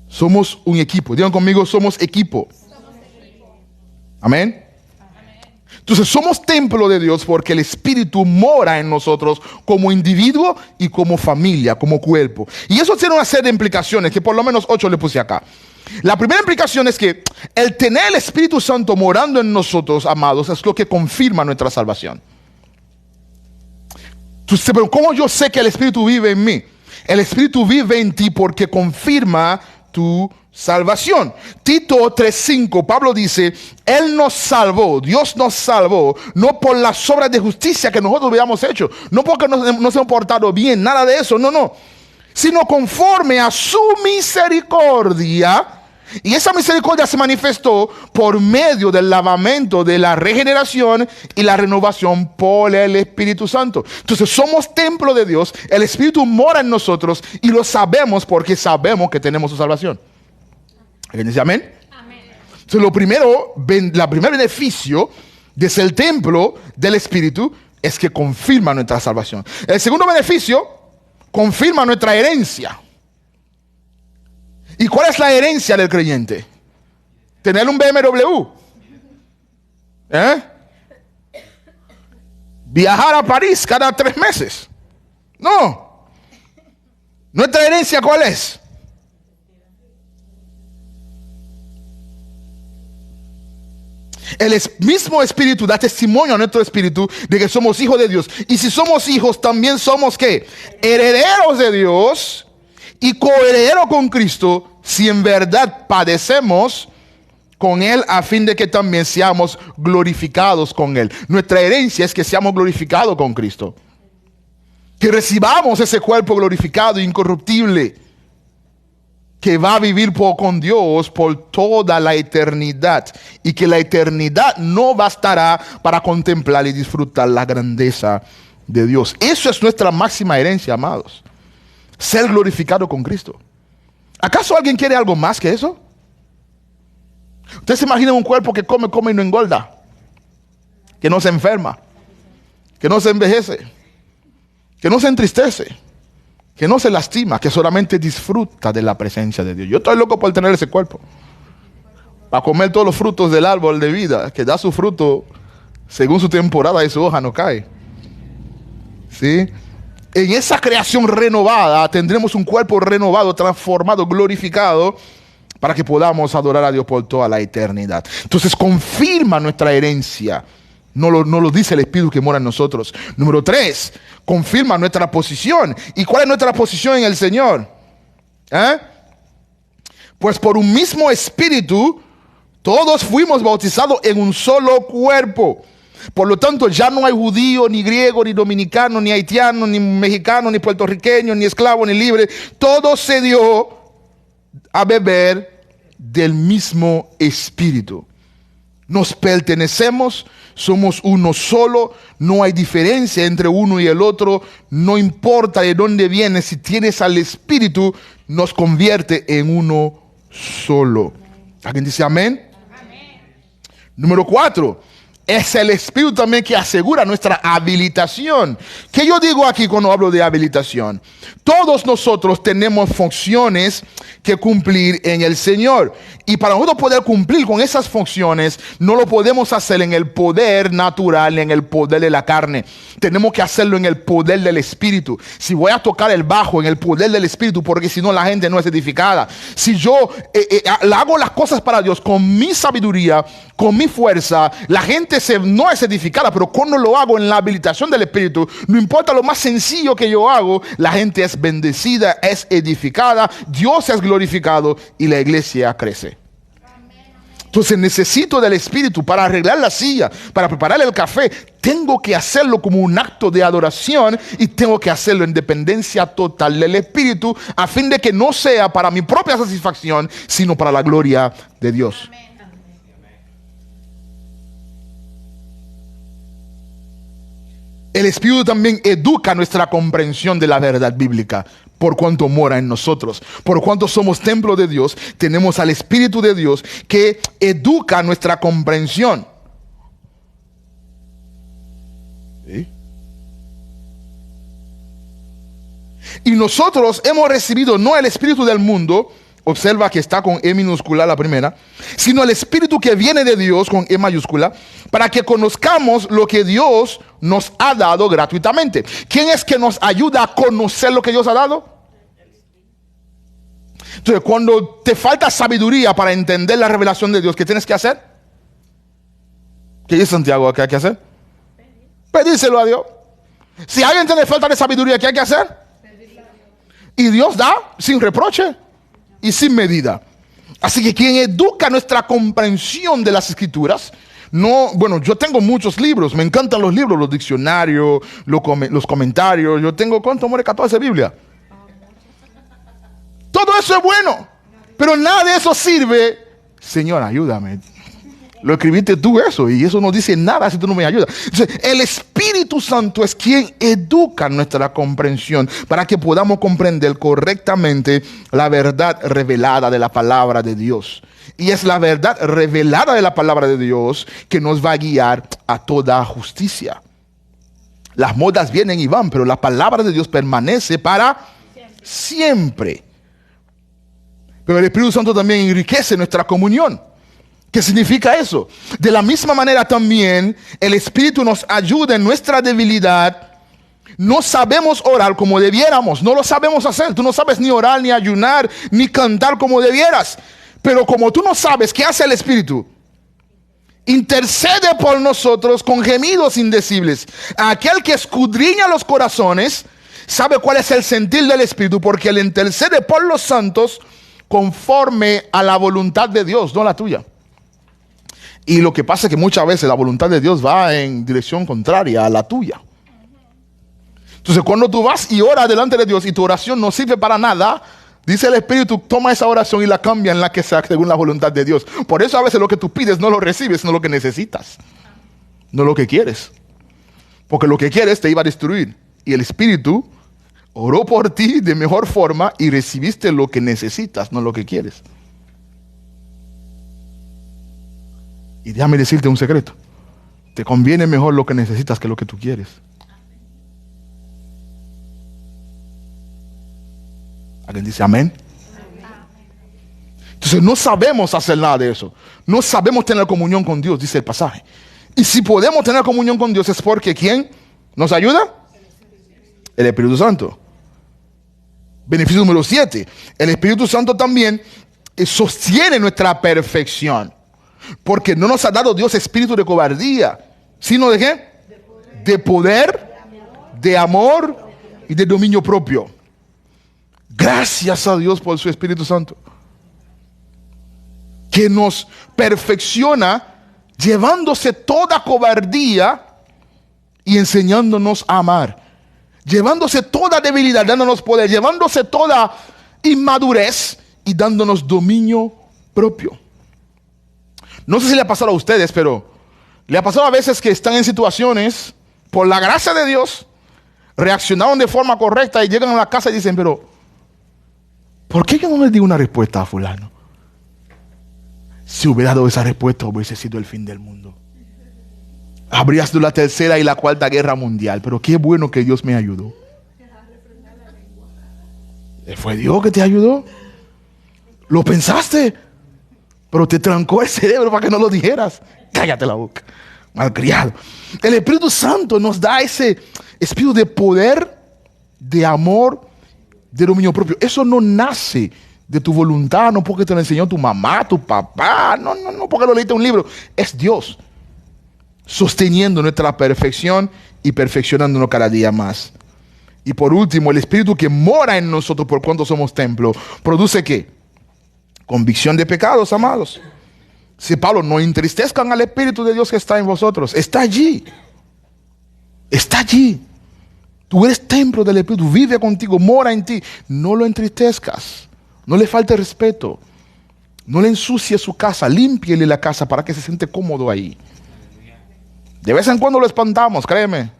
Somos un equipo. Digan conmigo, somos equipo. Amén. Entonces somos templo de Dios porque el Espíritu mora en nosotros como individuo y como familia, como cuerpo. Y eso tiene una serie de implicaciones que por lo menos 8 le puse acá. La primera implicación es que el tener el Espíritu Santo morando en nosotros, amados, es lo que confirma nuestra salvación. Entonces, pero ¿cómo yo sé que el Espíritu vive en mí? El Espíritu vive en ti porque confirma tu salvación. Tito 3:5, Pablo dice, Él nos salvó, Dios nos salvó, no por las obras de justicia que nosotros habíamos hecho, no porque nos hemos portado bien, nada de eso, no, sino conforme a su misericordia. Y esa misericordia se manifestó por medio del lavamiento de la regeneración y la renovación por el Espíritu Santo. Entonces somos templo de Dios, el Espíritu mora en nosotros y lo sabemos porque sabemos que tenemos su salvación. ¿Alguien dice amén? Amén. Entonces el primer beneficio de ser el templo del Espíritu es que confirma nuestra salvación. El segundo beneficio confirma nuestra herencia. ¿Y cuál es la herencia del creyente? Tener un BMW. Viajar a París cada 3 meses. No. ¿Nuestra herencia cuál es? El mismo Espíritu da testimonio a nuestro espíritu de que somos hijos de Dios. Y si somos hijos, también somos ¿qué? Herederos de Dios y coherederos con Cristo, si en verdad padecemos con Él, a fin de que también seamos glorificados con Él. Nuestra herencia es que seamos glorificados con Cristo. Que recibamos ese cuerpo glorificado e incorruptible, que va a vivir con Dios por toda la eternidad, y que la eternidad no bastará para contemplar y disfrutar la grandeza de Dios. Eso es nuestra máxima herencia, amados. Ser glorificado con Cristo. ¿Acaso alguien quiere algo más que eso? Usted se imagina un cuerpo que come y no engorda, que no se enferma, que no se envejece, que no se entristece, que no se lastima, que solamente disfruta de la presencia de Dios. Yo estoy loco por tener ese cuerpo, para comer todos los frutos del árbol de vida, que da su fruto según su temporada y su hoja no cae. ¿Sí? En esa creación renovada tendremos un cuerpo renovado, transformado, glorificado, para que podamos adorar a Dios por toda la eternidad. Entonces confirma nuestra herencia. No lo dice el Espíritu que mora en nosotros. Número 3, confirma nuestra posición. ¿Y cuál es nuestra posición en el Señor? Pues por un mismo Espíritu todos fuimos bautizados en un solo cuerpo. Por lo tanto, ya no hay judío, ni griego, ni dominicano, ni haitiano, ni mexicano, ni puertorriqueño, ni esclavo, ni libre. Todo se dio a beber del mismo Espíritu. Nos pertenecemos, somos uno solo, no hay diferencia entre uno y el otro, no importa de dónde vienes, si tienes al Espíritu, nos convierte en uno solo. ¿Alguien dice amén? Amén. Número 4, Es el Espíritu también que asegura nuestra habilitación. ¿Qué yo digo aquí cuando hablo de habilitación? Todos nosotros tenemos funciones que cumplir en el Señor. Y para nosotros poder cumplir con esas funciones, no lo podemos hacer en el poder natural, en el poder de la carne. Tenemos que hacerlo en el poder del Espíritu. Si voy a tocar el bajo, en el poder del Espíritu, porque si no la gente no es edificada. Si yo hago las cosas para Dios con mi sabiduría, con mi fuerza, la gente no es edificada, pero cuando lo hago en la habilitación del Espíritu, no importa lo más sencillo que yo hago, la gente es bendecida, es edificada, Dios es glorificado y la iglesia crece. Entonces necesito del Espíritu para arreglar la silla, para preparar el café. Tengo que hacerlo como un acto de adoración y tengo que hacerlo en dependencia total del Espíritu, a fin de que no sea para mi propia satisfacción, sino para la gloria de Dios. Amén. El Espíritu también educa nuestra comprensión de la verdad bíblica, por cuanto mora en nosotros. Por cuanto somos templo de Dios, tenemos al Espíritu de Dios que educa nuestra comprensión. ¿Sí? Y nosotros hemos recibido no el Espíritu del mundo, observa que está con E minúscula la primera, sino el Espíritu que viene de Dios con E mayúscula, para que conozcamos lo que Dios nos ha dado gratuitamente. ¿Quién es que nos ayuda a conocer lo que Dios ha dado? Entonces, cuando te falta sabiduría para entender la revelación de Dios, ¿qué tienes que hacer? ¿Qué dice Santiago? ¿Qué hay que hacer? Pedírselo a Dios. Si alguien tiene falta de sabiduría, ¿qué hay que hacer? Y Dios da sin reproche y sin medida. Así que quien educa nuestra comprensión de las Escrituras, yo tengo muchos libros, me encantan los libros, los diccionarios, los comentarios. Yo tengo, ¿cuánto? More 14 Biblia. Todo eso es bueno, pero nada de eso sirve. Señor, ayúdame. Lo escribiste tú eso, y eso no dice nada si tú no me ayudas. Entonces, el Espíritu Santo es quien educa nuestra comprensión para que podamos comprender correctamente la verdad revelada de la palabra de Dios. Y es la verdad revelada de la palabra de Dios que nos va a guiar a toda justicia. Las modas vienen y van, pero la palabra de Dios permanece para siempre. Pero el Espíritu Santo también enriquece nuestra comunión. ¿Qué significa eso? De la misma manera también el Espíritu nos ayuda en nuestra debilidad. No sabemos orar como debiéramos, no lo sabemos hacer. Tú no sabes ni orar, ni ayunar, ni cantar como debieras. Pero como tú no sabes qué hace el Espíritu, intercede por nosotros con gemidos indecibles. Aquel que escudriña los corazones sabe cuál es el sentir del Espíritu, porque él intercede por los santos conforme a la voluntad de Dios, no la tuya. Y lo que pasa es que muchas veces la voluntad de Dios va en dirección contraria a la tuya. Entonces, cuando tú vas y oras delante de Dios y tu oración no sirve para nada, dice el Espíritu, toma esa oración y la cambia en la que sea según la voluntad de Dios. Por eso a veces lo que tú pides no lo recibes, sino lo que necesitas, no lo que quieres. Porque lo que quieres te iba a destruir. Y el Espíritu oró por ti de mejor forma y recibiste lo que necesitas, no lo que quieres. Y déjame decirte un secreto. Te conviene mejor lo que necesitas que lo que tú quieres. ¿Alguien dice amén? Entonces no sabemos hacer nada de eso. No sabemos tener comunión con Dios, dice el pasaje. Y si podemos tener comunión con Dios es porque ¿quién nos ayuda? El Espíritu Santo. Beneficio número 7. El Espíritu Santo también sostiene nuestra perfección. Porque no nos ha dado Dios espíritu de cobardía, sino ¿de qué? De poder, de amor y de dominio propio. Gracias a Dios por su Espíritu Santo, que nos perfecciona llevándose toda cobardía y enseñándonos a amar, llevándose toda debilidad, dándonos poder, llevándose toda inmadurez y dándonos dominio propio. No sé si le ha pasado a ustedes, pero le ha pasado a veces que están en situaciones, por la gracia de Dios, reaccionaron de forma correcta y llegan a la casa y dicen, pero ¿por qué yo no le di una respuesta a fulano? Si hubiera dado esa respuesta hubiese sido el fin del mundo. habría sido la tercera y la cuarta guerra mundial. Pero qué bueno que Dios me ayudó. Fue Dios que te ayudó. Lo pensaste, pero te trancó el cerebro para que no lo dijeras. Cállate la boca, malcriado. El Espíritu Santo nos da ese espíritu de poder, de amor, de dominio propio. Eso no nace de tu voluntad, no porque te lo enseñó tu mamá, tu papá, no porque lo leíste en un libro. Es Dios sosteniendo nuestra perfección y perfeccionándonos cada día más. Y por último, el Espíritu que mora en nosotros por cuanto somos templo, produce ¿qué? Convicción de pecados, amados. Si Pablo, no entristezcan al Espíritu de Dios que está en vosotros. Está allí. Está allí. Tú eres templo del Espíritu, vive contigo, mora en ti. No lo entristezcas. No le falte respeto. No le ensucie su casa. Límpiele la casa para que se siente cómodo ahí. De vez en cuando lo espantamos, créeme.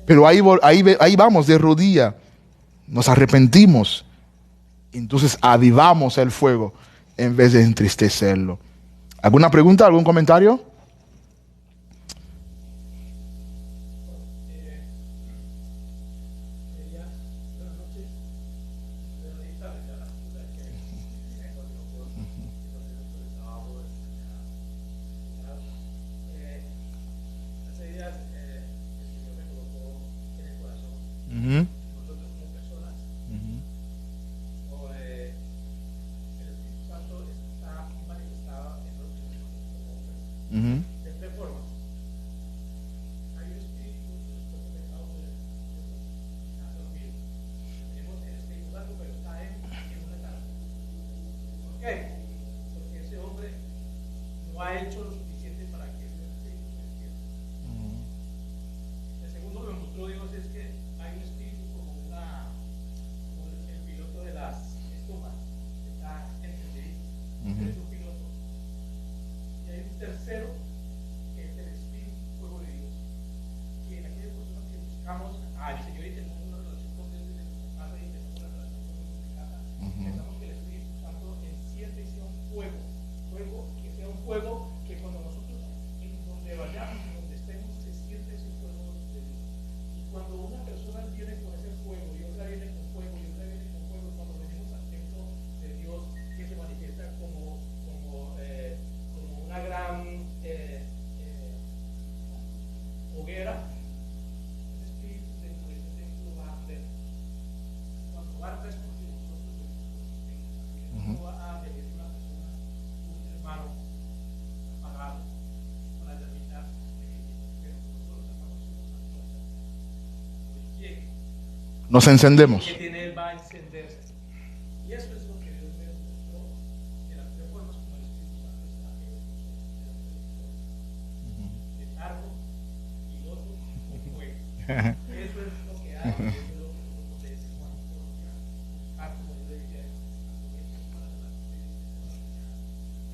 Pero ahí vamos de rodilla. Nos arrepentimos. Entonces avivamos el fuego en vez de entristecerlo. ¿Alguna pregunta? ¿Algún comentario? Hace días el Señor me colocó en el corazón. Ujú. Nosotros como personas, el Espíritu Santo está manifestado en nosotros como hombres Ujú. de tres formas. Hay un espíritu después de pecado que está dormido. Tenemos el Espíritu Santo, pero está en una cárcel. ¿Por qué? Porque ese hombre no ha hecho lo suficiente para que ese espíritu se despierte. El segundo que me mostró Dios es que hay un espíritu como el piloto de las estufas, que está encendido. Es un piloto. Y hay un tercero, que es el espíritu fuego de Dios. Y en aquellas personas que buscamos al Señor y tenemos una relación con Dios desde nuestra casa y tenemos una relación con Dios desde casa, pensamos que el Espíritu Santo enciende y sea un fuego, que sea un fuego que cuando nosotros en donde vayamos, en donde estemos, se siente ese fuego de Dios. Y cuando una persona viene con ese fuego y otra viene con fuego y otra viene con fuego, cuando venimos al templo de Dios, que se manifiesta como una gran hoguera, ese espíritu dentro de ese templo va a arder. Cuando arde es porque nosotros no va a venir una persona, un hermano apagado, con la llamita pequeñita, pero nosotros sacamos una antorcha muy bien, Nos encendemos. que tiene él va a encenderse. Y eso es lo que Dios me mostró de las tres formas como el Espíritu Santo está en nosotros, de largo, piloto y fuego. Eso es lo que hay, eso es lo que nosotros le decimos a nosotros, buscar, como yo le dije, para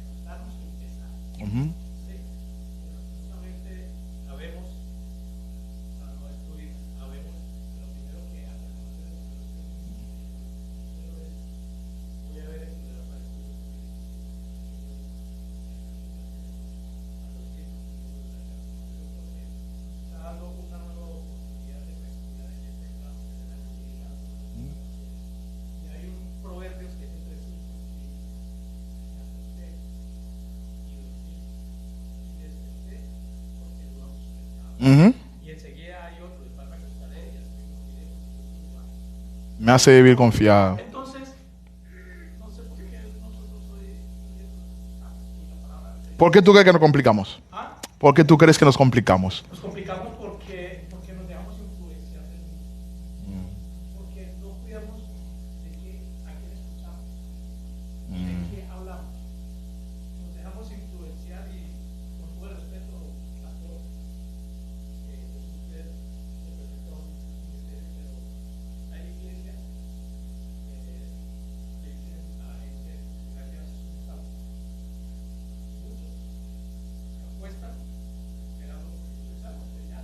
levantarnos y empezar. Ujú. Sí, pero justamente sabemos, para no destruir, sabemos que lo primero que hacemos es voy a ver esto de la paz. Está dando una nueva oportunidad de respirar en este campo de la actividad. Y hay un proverbio que es entre sí. Me acosté y dormí y desperté porque no hemos pensado. Ujú. Y enseguida hay otro, de palma que estaré y así mismo diremos que Me hace vivir confiado. entonces, no sé por qué nosotros hoy la palabra del Señor. ¿Por qué tú crees que nos complicamos? ¿Ah? ¿Por qué tú crees que nos complicamos? Nos complicamos porque nos dejamos influenciar del mundo. Porque no cuidamos de a quién escuchamos, de qué hablamos. Nos dejamos influenciar y, con todo el respeto, pastor, usted representó un ministerio, pero hay iglesias le dicen a la gente, gracias a sus salvos. Muchos se apuestan esperando que Jesús les salve, ya.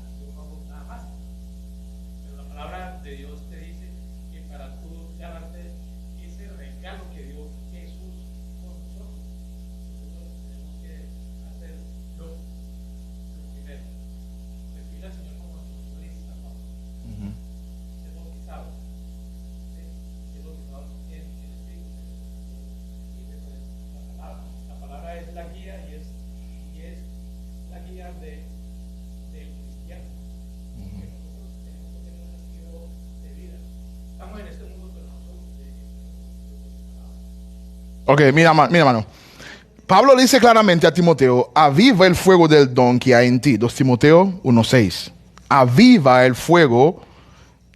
Ok, mira, hermano. Pablo le dice claramente a Timoteo, aviva el fuego del don que hay en ti. 2 Timoteo 1:6. Aviva el fuego,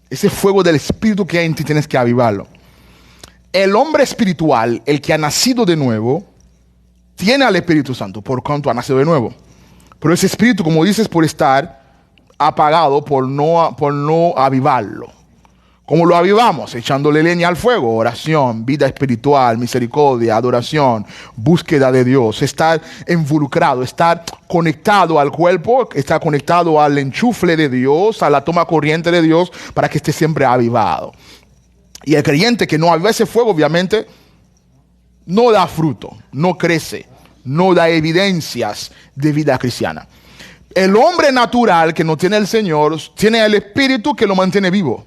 ese fuego del Espíritu que hay en ti, tienes que avivarlo. El hombre espiritual, el que ha nacido de nuevo, tiene al Espíritu Santo por cuanto ha nacido de nuevo. Pero ese Espíritu, como dices, por estar apagado, por no avivarlo. ¿Cómo lo avivamos? Echándole leña al fuego, oración, vida espiritual, misericordia, adoración, búsqueda de Dios, estar involucrado, estar conectado al cuerpo, estar conectado al enchufle de Dios, a la toma corriente de Dios, para que esté siempre avivado. Y el creyente que no aviva ese fuego, obviamente, no da fruto, no crece, no da evidencias de vida cristiana. El hombre natural que no tiene el Señor, tiene el Espíritu que lo mantiene vivo.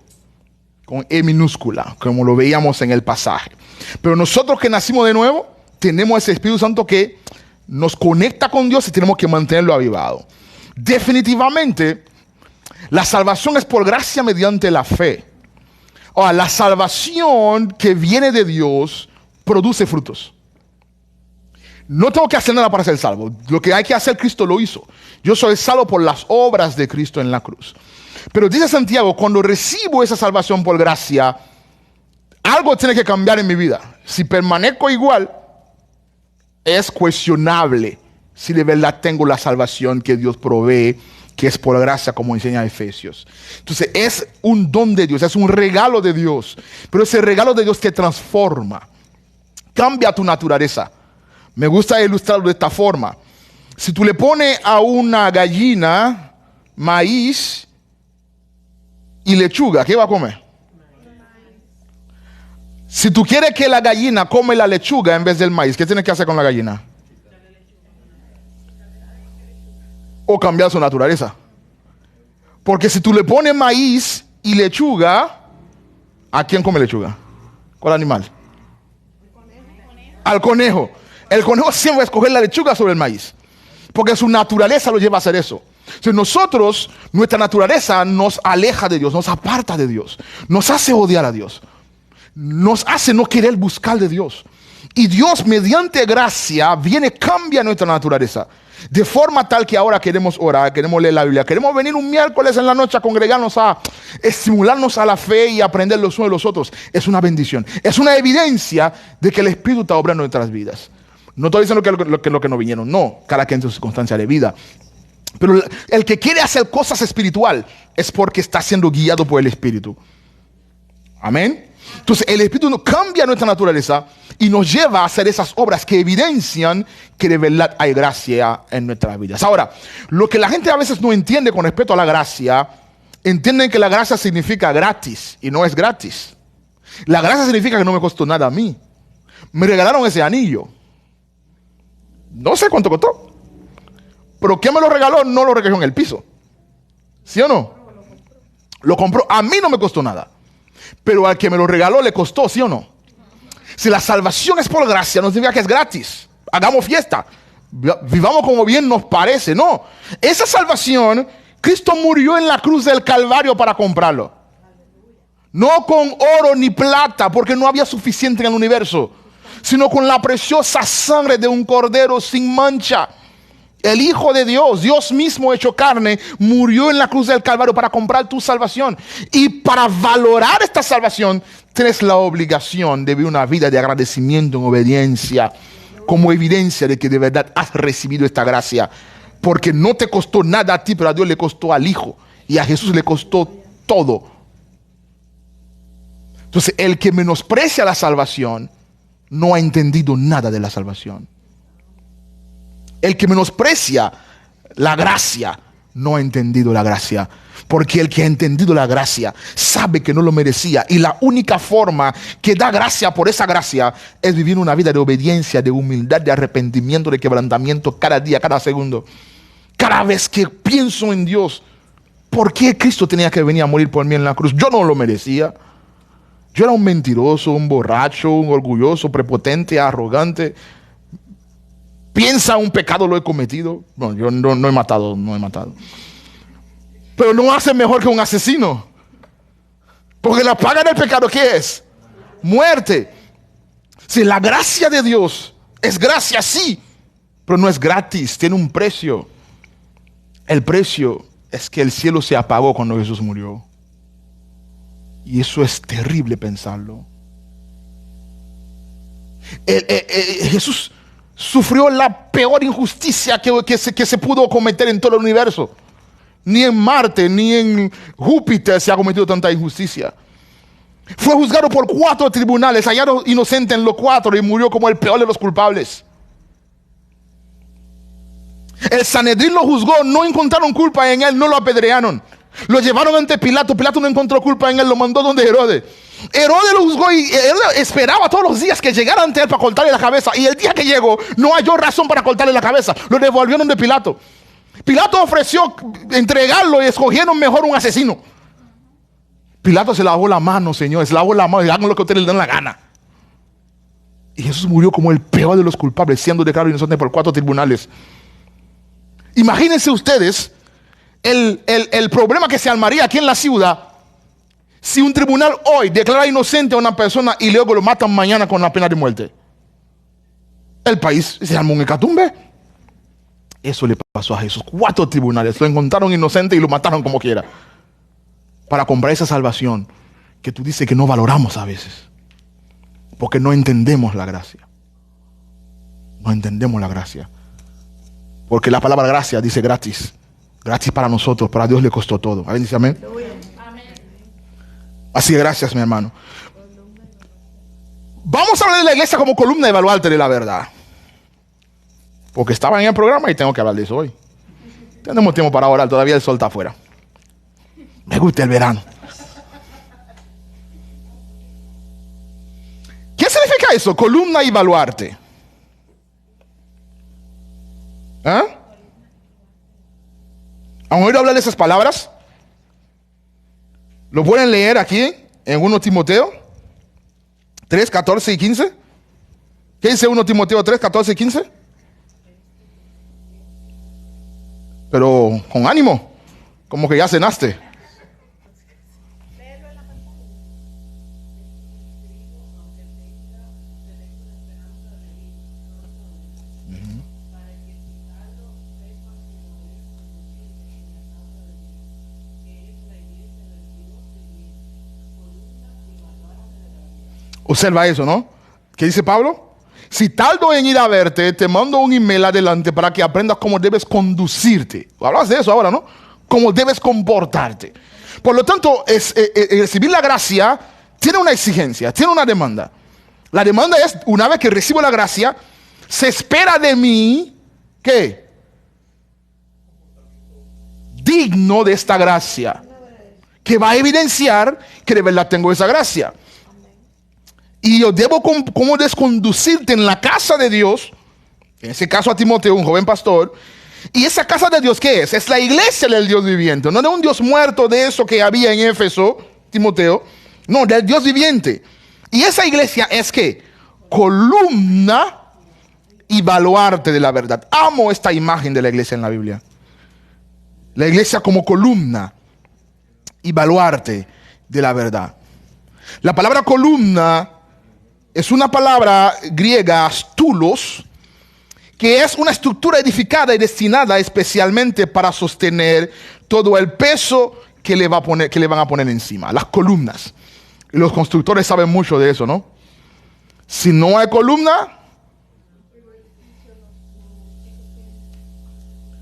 Con E minúscula, como lo veíamos en el pasaje. Pero nosotros que nacimos de nuevo, tenemos ese Espíritu Santo que nos conecta con Dios y tenemos que mantenerlo avivado. Definitivamente, la salvación es por gracia mediante la fe. Ahora, la salvación que viene de Dios produce frutos. No tengo que hacer nada para ser salvo. Lo que hay que hacer, Cristo lo hizo. Yo soy salvo por las obras de Cristo en la cruz. Pero dice Santiago, cuando recibo esa salvación por gracia, algo tiene que cambiar en mi vida. Si permanezco igual, es cuestionable si de verdad tengo la salvación que Dios provee, que es por gracia, como enseña Efesios. Entonces es un don de Dios, es un regalo de Dios. Pero ese regalo de Dios te transforma, cambia tu naturaleza. Me gusta ilustrarlo de esta forma. Si tú le pones a una gallina maíz y lechuga, ¿qué va a comer? Si tú quieres que la gallina come la lechuga en vez del maíz, ¿qué tienes que hacer con la gallina? O cambiar su naturaleza. Porque si tú le pones maíz y lechuga, ¿a quién come lechuga? ¿Cuál animal? Al conejo. El conejo siempre va a escoger la lechuga sobre el maíz, porque su naturaleza lo lleva a hacer eso. Si nosotros, nuestra naturaleza nos aleja de Dios, nos aparta de Dios, nos hace odiar a Dios, nos hace no querer buscar de Dios. Y Dios, mediante gracia, viene, cambia nuestra naturaleza, de forma tal que ahora queremos orar, queremos leer la Biblia, queremos venir un miércoles en la noche a congregarnos, a estimularnos a la fe y aprender los unos de los otros. Es una bendición, es una evidencia de que el Espíritu está obrando en nuestras vidas. No estoy diciendo que lo que no vinieron, no, cada quien en su circunstancia de vida. Pero el que quiere hacer cosas espiritual es porque está siendo guiado por el Espíritu. Amén. Entonces el Espíritu cambia nuestra naturaleza y nos lleva a hacer esas obras que evidencian que de verdad hay gracia en nuestras vidas. Ahora, lo que la gente a veces no entiende con respecto a la gracia, entienden que la gracia significa gratis y no es gratis. La gracia significa que no me costó nada a mí. Me regalaron ese anillo. No sé cuánto costó. Pero ¿quién me lo regaló? No lo recogió en el piso. ¿Sí o no? Lo compró. A mí no me costó nada. Pero al que me lo regaló le costó, ¿sí o no? Si la salvación es por gracia, no significa que es gratis. Hagamos fiesta. Vivamos como bien nos parece. No. Esa salvación, Cristo murió en la cruz del Calvario para comprarlo. No con oro ni plata, porque no había suficiente en el universo, sino con la preciosa sangre de un cordero sin mancha. El Hijo de Dios, Dios mismo hecho carne, murió en la cruz del Calvario para comprar tu salvación. Y para valorar esta salvación, tienes la obligación de vivir una vida de agradecimiento en obediencia, como evidencia de que de verdad has recibido esta gracia. Porque no te costó nada a ti, pero a Dios le costó al Hijo. Y a Jesús le costó todo. Entonces, el que menosprecia la salvación no ha entendido nada de la salvación. El que menosprecia la gracia no ha entendido la gracia. Porque el que ha entendido la gracia sabe que no lo merecía. Y la única forma que da gracia por esa gracia es vivir una vida de obediencia, de humildad, de arrepentimiento, de quebrantamiento cada día, cada segundo. Cada vez que pienso en Dios, ¿por qué Cristo tenía que venir a morir por mí en la cruz? Yo no lo merecía. Yo era un mentiroso, un borracho, un orgulloso, prepotente, arrogante. Piensa un pecado lo he cometido. Bueno, yo no he matado. Pero no hace mejor que un asesino. Porque la paga del pecado, ¿qué es? Muerte. Si la gracia de Dios es gracia, sí, pero no es gratis, tiene un precio. El precio es que el cielo se apagó cuando Jesús murió. Y eso es terrible pensarlo. Jesús sufrió la peor injusticia que se pudo cometer en todo el universo. Ni en Marte, ni en Júpiter se ha cometido tanta injusticia. Fue juzgado por 4 tribunales, hallado inocente en los 4 y murió como el peor de los culpables. El Sanedrín lo juzgó, no encontraron culpa en él, no lo apedrearon. Lo llevaron ante Pilato, Pilato no encontró culpa en él, lo mandó donde Herodes. Herodes lo juzgó y Herodes esperaba todos los días que llegara ante él para cortarle la cabeza. Y el día que llegó, no halló razón para cortarle la cabeza. Lo devolvieron de Pilato. Pilato ofreció entregarlo y escogieron mejor un asesino. Pilato se lavó la mano, Señor, se lavó la mano y hagan lo que ustedes les den la gana. Y Jesús murió como el peor de los culpables, siendo declarado inocente por 4 tribunales. Imagínense ustedes el problema que se armaría aquí en la ciudad si un tribunal hoy declara inocente a una persona y luego lo matan mañana con la pena de muerte. El país se armó un hecatombe. Eso le pasó a Jesús. 4 tribunales lo encontraron inocente y lo mataron como quiera, para comprar esa salvación que tú dices que no valoramos a veces, porque no entendemos la gracia. No entendemos la gracia. Porque la palabra gracia dice gratis. Gratis para nosotros, para Dios le costó todo. ¿Alguien dice amén? Así que gracias, mi hermano. Vamos a hablar de la iglesia como columna y baluarte de la verdad. Porque estaba en el programa y tengo que hablar de eso hoy. Tenemos tiempo para orar, todavía el sol está afuera. Me gusta el verano. ¿Qué significa eso? Columna y baluarte. ¿Ah? ¿Han oído hablar de esas palabras? ¿Lo pueden leer aquí en 1 Timoteo 3, 14 y 15? ¿Qué dice 1 Timoteo 3, 14 y 15? Pero con ánimo, como que ya cenaste. Observa eso, ¿no? ¿Qué dice Pablo? Si tardo en ir a verte, te mando un email adelante para que aprendas cómo debes conducirte. Hablas de eso ahora, ¿no? Cómo debes comportarte. Por lo tanto, recibir la gracia tiene una exigencia, tiene una demanda. La demanda es, una vez que recibo la gracia, se espera de mí, ¿qué? Digno de esta gracia, que va a evidenciar que de verdad tengo esa gracia. Y yo debo cómo desconducirte en la casa de Dios, en ese caso a Timoteo, un joven pastor. Y esa casa de Dios, ¿qué es? Es la iglesia del Dios viviente, no de un Dios muerto de eso que había en Éfeso, Timoteo, no, del Dios viviente. Y esa iglesia es ¿qué? Columna y baluarte de la verdad. Amo esta imagen de la iglesia en la Biblia. La iglesia como columna y baluarte de la verdad. La palabra columna es una palabra griega, stulos, que es una estructura edificada y destinada especialmente para sostener todo el peso que le van a poner encima, las columnas. Y los constructores saben mucho de eso, ¿no? Si no hay columna,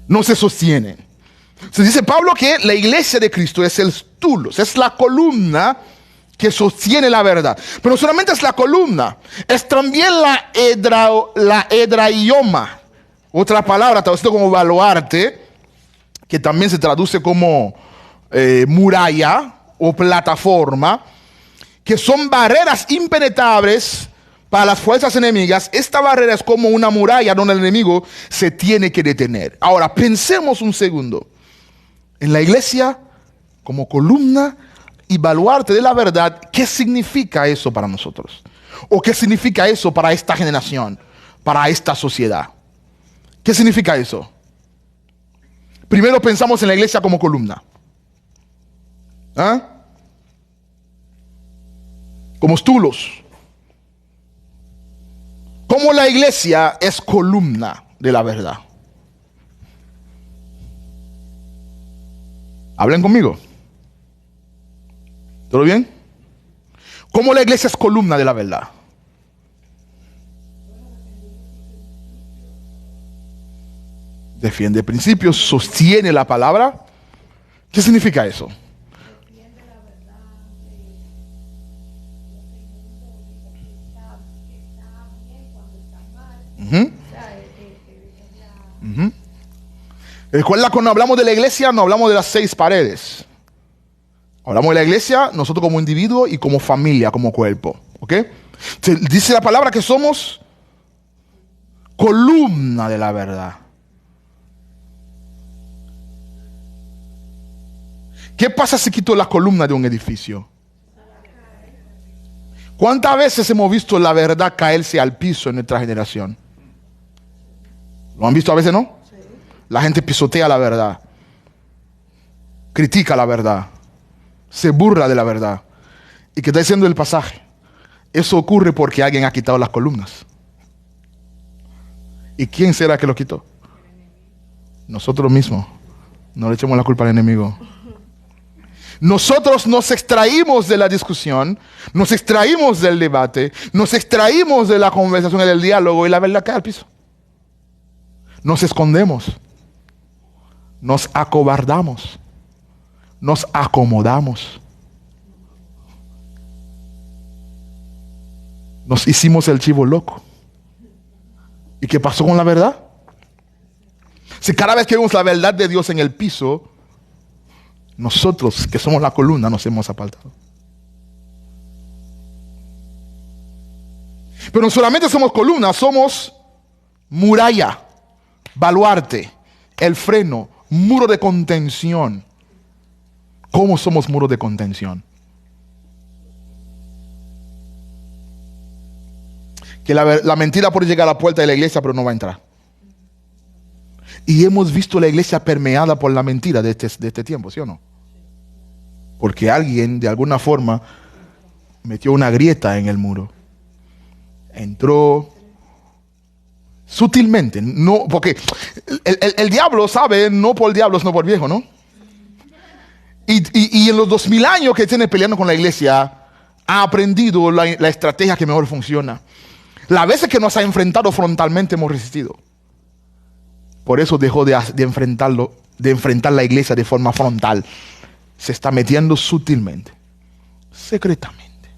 no se sostiene. Se dice Pablo que la iglesia de Cristo es el stulos, es la columna que sostiene la verdad. Pero no solamente es la columna, es también la hedraioma, otra palabra traducida como baluarte, que también se traduce como muralla o plataforma, que son barreras impenetrables para las fuerzas enemigas. Esta barrera es como una muralla donde el enemigo se tiene que detener. Ahora, pensemos un segundo en la iglesia como columna y baluarte de la verdad. ¿Qué significa eso para nosotros? ¿O qué significa eso para esta generación, para esta sociedad? ¿Qué significa eso? Primero pensamos en la iglesia como columna. ¿Ah? Como stulos. ¿Cómo la iglesia es columna de la verdad? Hablen conmigo. ¿Todo bien? ¿Cómo la iglesia es columna de la verdad? Defiende principios, sostiene la palabra. ¿Qué significa eso? Defiende la verdad que está bien cuando está mal. O sea, es la... Recuerda, cuando hablamos de la iglesia, no hablamos de las 6 paredes. Hablamos de la iglesia, nosotros como individuo y como familia, como cuerpo. ¿Ok? Dice la palabra que somos columna de la verdad. ¿Qué pasa si quito la columna de un edificio? ¿Cuántas veces hemos visto la verdad caerse al piso en nuestra generación? ¿Lo han visto a veces, no? La gente pisotea la verdad, critica la verdad, se burla de la verdad. ¿Y qué está diciendo el pasaje? Eso ocurre porque alguien ha quitado las columnas. ¿Y quién será que lo quitó? Nosotros mismos. No le echemos la culpa al enemigo. Nosotros nos extraímos de la discusión, nos extraímos del debate, nos extraímos de la conversación y del diálogo, y la verdad cae al piso. Nos escondemos, nos acobardamos, nos acomodamos, nos hicimos el chivo loco. ¿Y qué pasó con la verdad? Si cada vez que vemos la verdad de Dios en el piso, nosotros que somos la columna nos hemos apartado. Pero no solamente somos columna, somos muralla, baluarte, el freno, muro de contención. ¿Cómo somos muro de contención? Que la mentira puede llegar a la puerta de la iglesia, pero no va a entrar. Y hemos visto la iglesia permeada por la mentira de este tiempo, ¿sí o no? Porque alguien, de alguna forma, metió una grieta en el muro. Entró sutilmente, no, porque el diablo sabe, no por diablos, no por viejo, ¿no? Y en los 2000 años que tiene peleando con la iglesia, ha aprendido la estrategia que mejor funciona. Las veces que nos ha enfrentado frontalmente hemos resistido. Por eso dejó de enfrentar la iglesia de forma frontal. Se está metiendo sutilmente, secretamente.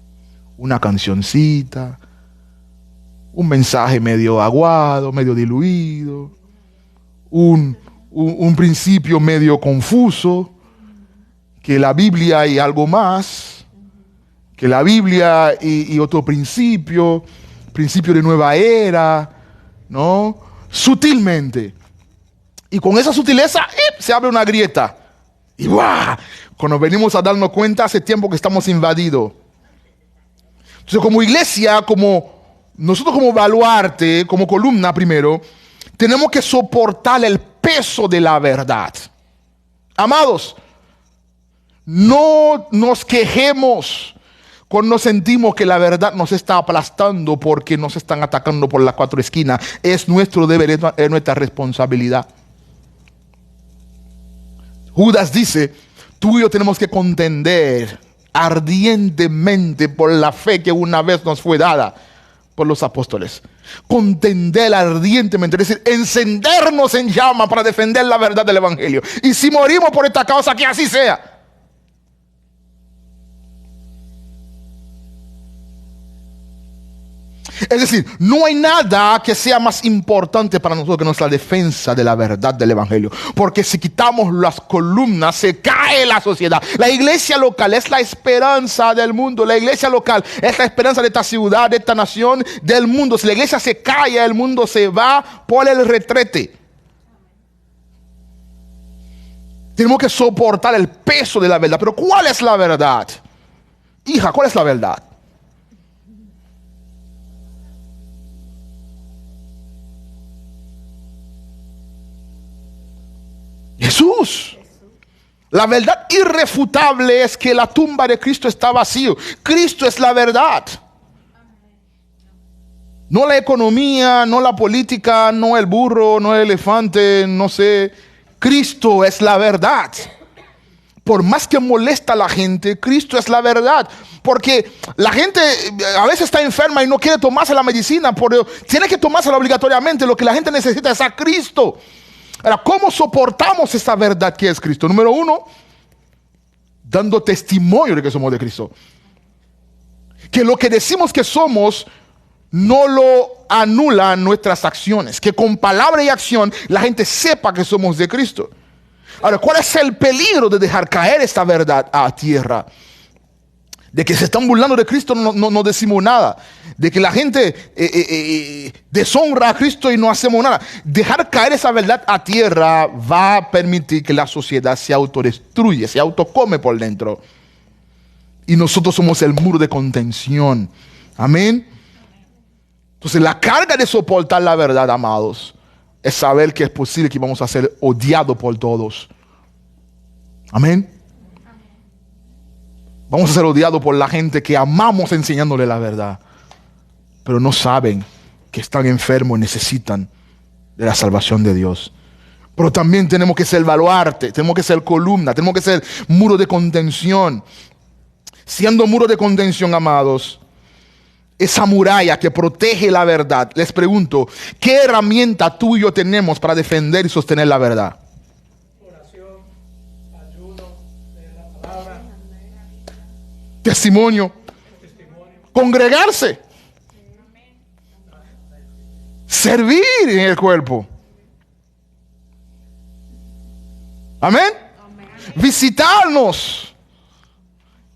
Una cancioncita, un mensaje medio aguado, medio diluido, un principio medio confuso, que la Biblia y algo más, que la Biblia y otro principio de nueva era, ¿no? Sutilmente. Y con esa sutileza se abre una grieta. Y ¡buah! Cuando venimos a darnos cuenta, hace tiempo que estamos invadidos. Entonces, como iglesia, nosotros como baluarte, como columna primero, tenemos que soportar el peso de la verdad. Amados, no nos quejemos cuando sentimos que la verdad nos está aplastando porque nos están atacando por las 4 esquinas. Es nuestro deber, es nuestra responsabilidad. Judas dice, tú y yo tenemos que contender ardientemente por la fe que una vez nos fue dada por los apóstoles. Contender ardientemente, es decir, encendernos en llama para defender la verdad del evangelio. Y si morimos por esta causa, que así sea. Es decir, no hay nada que sea más importante para nosotros que nuestra defensa de la verdad del evangelio. Porque si quitamos las columnas, se cae la sociedad. La iglesia local es la esperanza del mundo. La iglesia local es la esperanza de esta ciudad, de esta nación, del mundo. Si la iglesia se cae, el mundo se va por el retrete. Tenemos que soportar el peso de la verdad. Pero ¿cuál es la verdad? Hija, ¿cuál es la verdad? Jesús. La verdad irrefutable es que la tumba de Cristo está vacío. Cristo es la verdad. No la economía, no la política, no el burro, no el elefante, no sé. Cristo es la verdad. Por más que molesta a la gente, Cristo es la verdad. Porque la gente a veces está enferma y no quiere tomarse la medicina, pero tiene que tomársela obligatoriamente. Lo que la gente necesita es a Cristo. Ahora, ¿cómo soportamos esta verdad que es Cristo? Número uno, dando testimonio de que somos de Cristo. Que lo que decimos que somos no lo anulan nuestras acciones. Que con palabra y acción la gente sepa que somos de Cristo. Ahora, ¿cuál es el peligro de dejar caer esta verdad a tierra? De que se están burlando de Cristo, no decimos nada. De que la gente deshonra a Cristo y no hacemos nada. Dejar caer esa verdad a tierra va a permitir que la sociedad se autodestruya, se autocome por dentro. Y nosotros somos el muro de contención. Amén. Entonces la carga de soportar la verdad, amados, es saber que es posible que vamos a ser odiados por todos. Amén. Vamos a ser odiados por la gente que amamos enseñándole la verdad, pero no saben que están enfermos y necesitan de la salvación de Dios. Pero también tenemos que ser baluarte, tenemos que ser columna, tenemos que ser muro de contención. Siendo muro de contención, amados, esa muralla que protege la verdad. Les pregunto, ¿qué herramienta tú y yo tenemos para defender y sostener la verdad? Oración, ayuno, leer la palabra, Testimonio. Congregarse. Servir en el cuerpo. Amén. Visitarnos.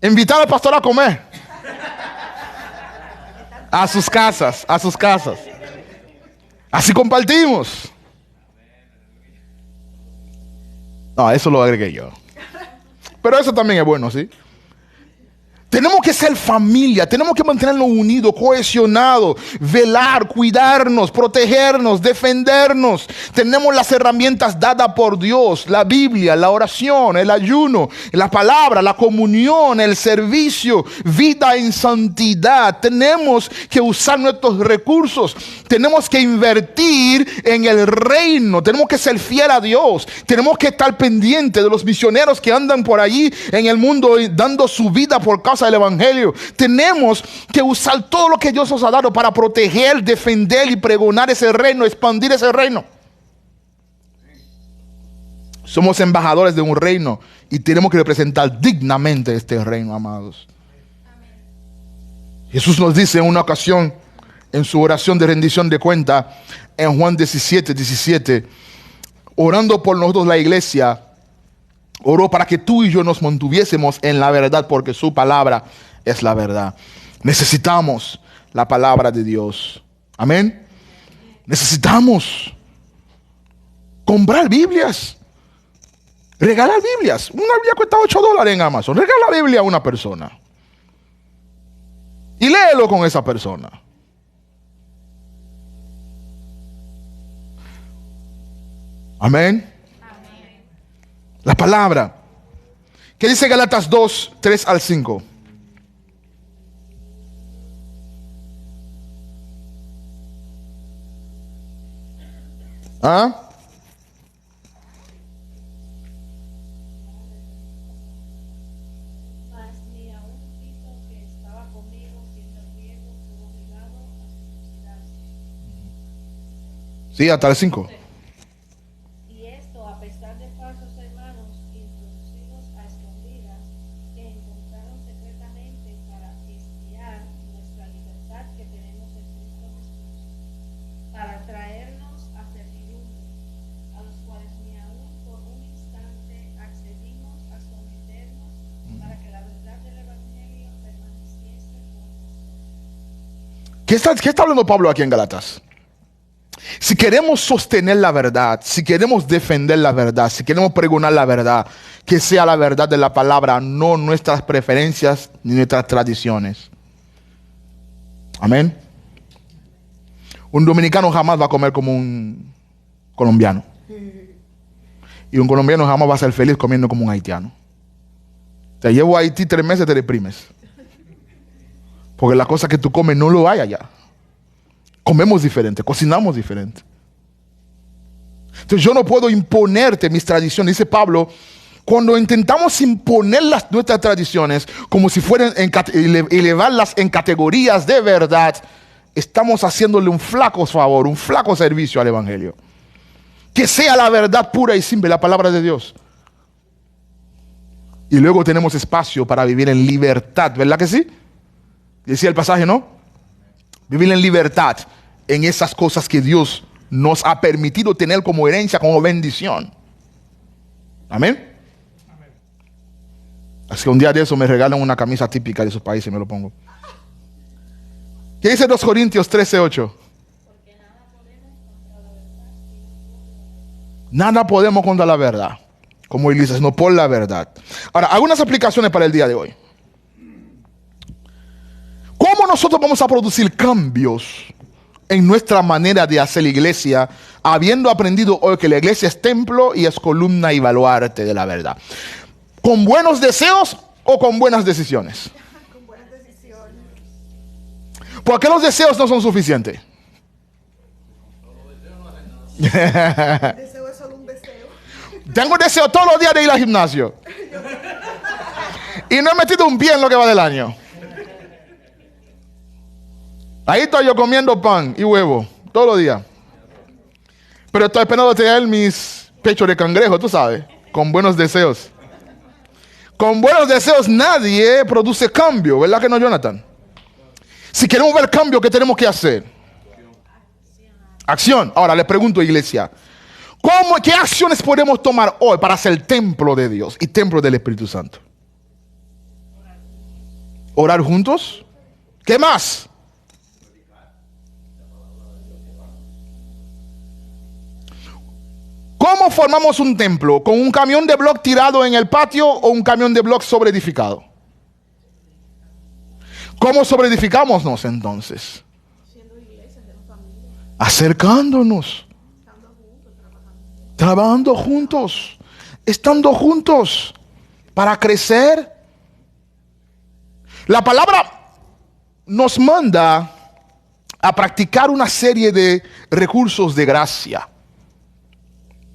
Invitar al pastor a comer. A sus casas, a sus casas. Así compartimos. No, eso lo agregué yo. Pero eso también es bueno, ¿sí? Tenemos que ser familia, tenemos que mantenernos unidos, cohesionados, velar, cuidarnos, protegernos, defendernos. Tenemos las herramientas dadas por Dios, la Biblia, la oración, el ayuno, la palabra, la comunión, el servicio, vida en santidad. Tenemos que usar nuestros recursos, tenemos que invertir en el reino, tenemos que ser fiel a Dios, tenemos que estar pendientes de los misioneros que andan por allí en el mundo dando su vida por causa del evangelio. Tenemos que usar todo lo que Dios nos ha dado para proteger, defender y pregonar ese reino, expandir ese reino. Somos embajadores de un reino y tenemos que representar dignamente este reino, amados. Jesús nos dice en una ocasión, en su oración de rendición de cuenta, en Juan 17, orando por nosotros la iglesia, oró para que tú y yo nos mantuviésemos en la verdad, porque su palabra es la verdad. Necesitamos la palabra de Dios. Amén. Necesitamos comprar Biblias, regalar Biblias. Una Biblia cuesta $8 en Amazon. Regala la Biblia a una persona y léelo con esa persona. Amén. La palabra. ¿Qué dice Gálatas 2, 3 al 5? ¿Ah? Mas ni aun Tito, que estaba conmigo, siendo griego, fue obligado a circuncidarse. Sí, hasta el 5. Y esto a pesar de falsos hermanos introducidos a escondidas, que encontraron secretamente para espiar nuestra libertad que tenemos en Cristo Jesús, para traernos a servidumbre, a los cuales ni aun por un instante accedimos a someternos, para que la verdad del Evangelio permaneciese por nosotros. ¿Qué está hablando Pablo aquí en Gálatas? Si queremos sostener la verdad, si queremos defender la verdad, si queremos pregonar la verdad, que sea la verdad de la palabra, no nuestras preferencias ni nuestras tradiciones. Amén. Un dominicano jamás va a comer como un colombiano. Y un colombiano jamás va a ser feliz comiendo como un haitiano. Te llevo a Haití 3 meses, te deprimes. Porque la cosa que tú comes no lo hay allá. comemos diferente, cocinamos diferente. Entonces yo no puedo imponerte mis tradiciones. Dice Pablo, cuando intentamos imponer nuestras tradiciones como si fueran, elevarlas en categorías de verdad, estamos haciéndole un flaco favor, un flaco servicio al Evangelio. Que sea la verdad pura y simple, la palabra de Dios. Y luego tenemos espacio para vivir en libertad, ¿verdad que sí? Decía el pasaje, ¿no? Vivir en libertad en esas cosas que Dios nos ha permitido tener como herencia, como bendición. Amén. Así que un día de eso me regalan una camisa típica de esos países y me lo pongo. ¿Qué dice 2 Corintios 13:8? Nada podemos contra la verdad, como iglesia, sino por la verdad. Ahora, algunas aplicaciones para el día de hoy. ¿Cómo nosotros vamos a producir cambios en nuestra manera de hacer la iglesia, habiendo aprendido hoy que la iglesia es templo y es columna y baluarte de la verdad? ¿Con buenos deseos o con buenas decisiones? Con buenas decisiones. ¿Por qué los deseos no son suficientes? Deseo es solo un deseo. Tengo deseo todos los días de ir al gimnasio. Y no he metido un pie en lo que va del año. Ahí estoy yo comiendo pan y huevo todos los días. Pero estoy esperando tener mis pechos de cangrejo, tú sabes, con buenos deseos. Con buenos deseos nadie produce cambio, ¿verdad que no, Jonathan? Si queremos ver cambio, ¿qué tenemos que hacer? Acción. Ahora le pregunto, iglesia, ¿qué acciones podemos tomar hoy para ser templo de Dios y templo del Espíritu Santo? Orar juntos. ¿Qué más? ¿Cómo formamos un templo? ¿Con un camión de bloc tirado en el patio o un camión de bloc sobreedificado? ¿Cómo sobreedificámonos entonces? Siendo iglesia, siendo familia, Acercándonos, estando juntos, trabajando juntos, estando juntos para crecer. La palabra nos manda a practicar una serie de recursos de gracia.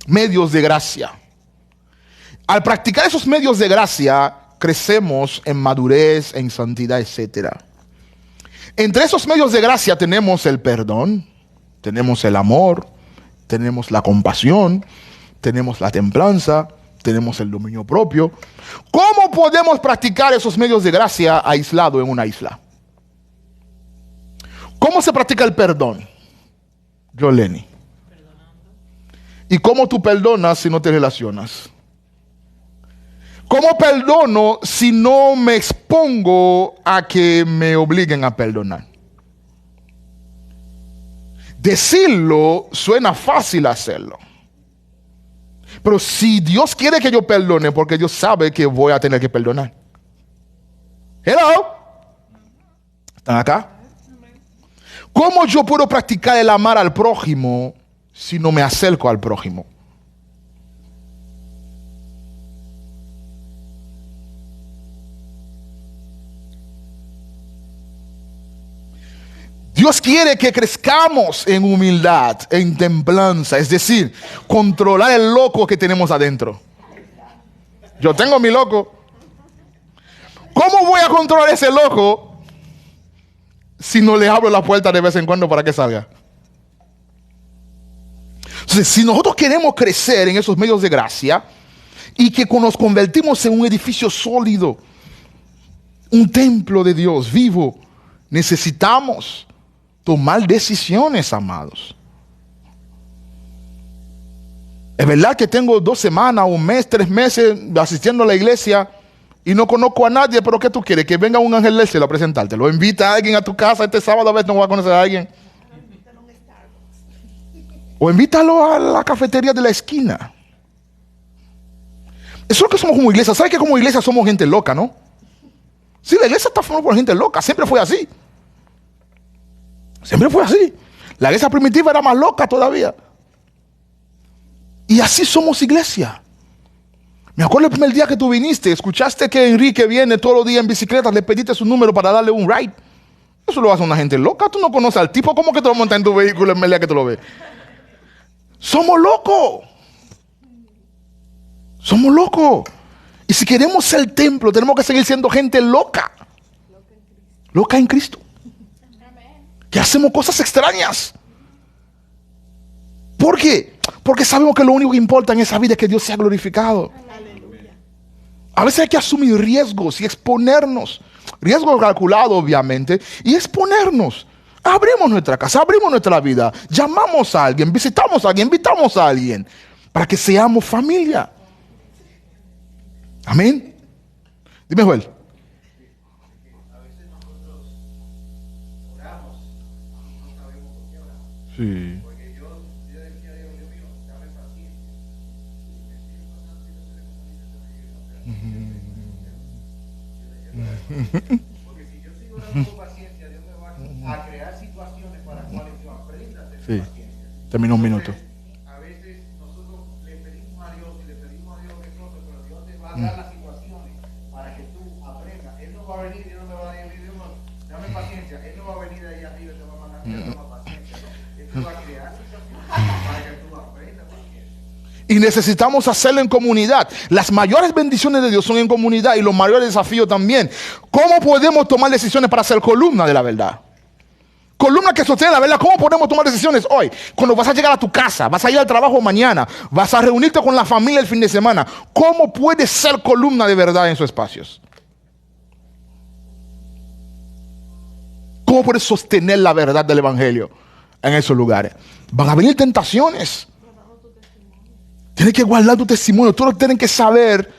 Medios de gracia. Al practicar esos medios de gracia, crecemos en madurez, en santidad, etc. Entre esos medios de gracia tenemos el perdón, tenemos el amor, tenemos la compasión, tenemos la templanza, tenemos el dominio propio. ¿Cómo podemos practicar esos medios de gracia aislado en una isla? ¿Cómo se practica el perdón? Yoleni. ¿Y cómo tú perdonas si no te relacionas? ¿Cómo perdono si no me expongo a que me obliguen a perdonar? Decirlo suena fácil hacerlo. Pero si Dios quiere que yo perdone, porque Dios sabe que voy a tener que perdonar. Hello. ¿Están acá? ¿Cómo yo puedo practicar el amar al prójimo si no me acerco al prójimo? Dios quiere que crezcamos en humildad, en templanza, es decir, controlar el loco que tenemos adentro. Yo tengo mi loco. ¿Cómo voy a controlar ese loco si no le abro la puerta de vez en cuando para que salga? Entonces, si nosotros queremos crecer en esos medios de gracia y que nos convertimos en un edificio sólido, un templo de Dios vivo, necesitamos tomar decisiones, amados. Es verdad que tengo 2 semanas, 1 mes, 3 meses asistiendo a la iglesia y no conozco a nadie, pero ¿qué tú quieres? Que venga un ángel del cielo a presentarte. Lo invita a alguien a tu casa este sábado, a ver, no voy a conocer a alguien. O invítalo a la cafetería de la esquina. Eso es lo que somos como iglesia. ¿Sabes que como iglesia somos gente loca, no? Sí, la iglesia está formada por gente loca. Siempre fue así. Siempre fue así. La iglesia primitiva era más loca todavía. Y así somos iglesia. Me acuerdo el primer día que tú viniste, escuchaste que Enrique viene todos los días en bicicleta, le pediste su número para darle un ride. Eso lo hace una gente loca. Tú no conoces al tipo. ¿Cómo que te lo montas en tu vehículo en media que te lo ves? Somos locos. Somos locos. Y si queremos ser el templo, tenemos que seguir siendo gente loca. Loca en Cristo. Que hacemos cosas extrañas. ¿Por qué? Porque sabemos que lo único que importa en esa vida es que Dios sea glorificado. A veces hay que asumir riesgos y exponernos. Riesgo calculado, obviamente. Y exponernos. Abrimos nuestra casa, abrimos nuestra vida. Llamamos a alguien, visitamos a alguien, invitamos a alguien. Para que seamos familia. Amén. Dime, Joel. A veces nosotros oramos y no sabemos por qué oramos. Sí. Porque yo decía a Dios mío, dame paciencia. Y me sigue pasando porque si yo sigo orando con paciencia, Dios me va a crear situaciones para las cuales yo aprenda a tener Sí. paciencia. Termina un minuto. A veces nosotros le pedimos a Dios y le pedimos a Dios que cosas, pero Dios te va a dar las situaciones para que tú aprendas. Él no va a venir, Dios no me va a decir, Dios no, dame paciencia. Él no va a venir de ahí arriba y te va a mandar, toma paciencia. Él te va a crear situaciones para que tú aprendas paciencia. Y necesitamos hacerlo en comunidad. Las mayores bendiciones de Dios son en comunidad y los mayores desafíos también. ¿Cómo podemos tomar decisiones para ser columna de la verdad? Columna que sostiene la verdad. ¿Cómo podemos tomar decisiones hoy? Cuando vas a llegar a tu casa, vas a ir al trabajo mañana, vas a reunirte con la familia el fin de semana. ¿Cómo puedes ser columna de verdad en esos espacios? ¿Cómo puedes sostener la verdad del evangelio en esos lugares? Van a venir tentaciones. Tienes que guardar tu testimonio. Todos tienen que saber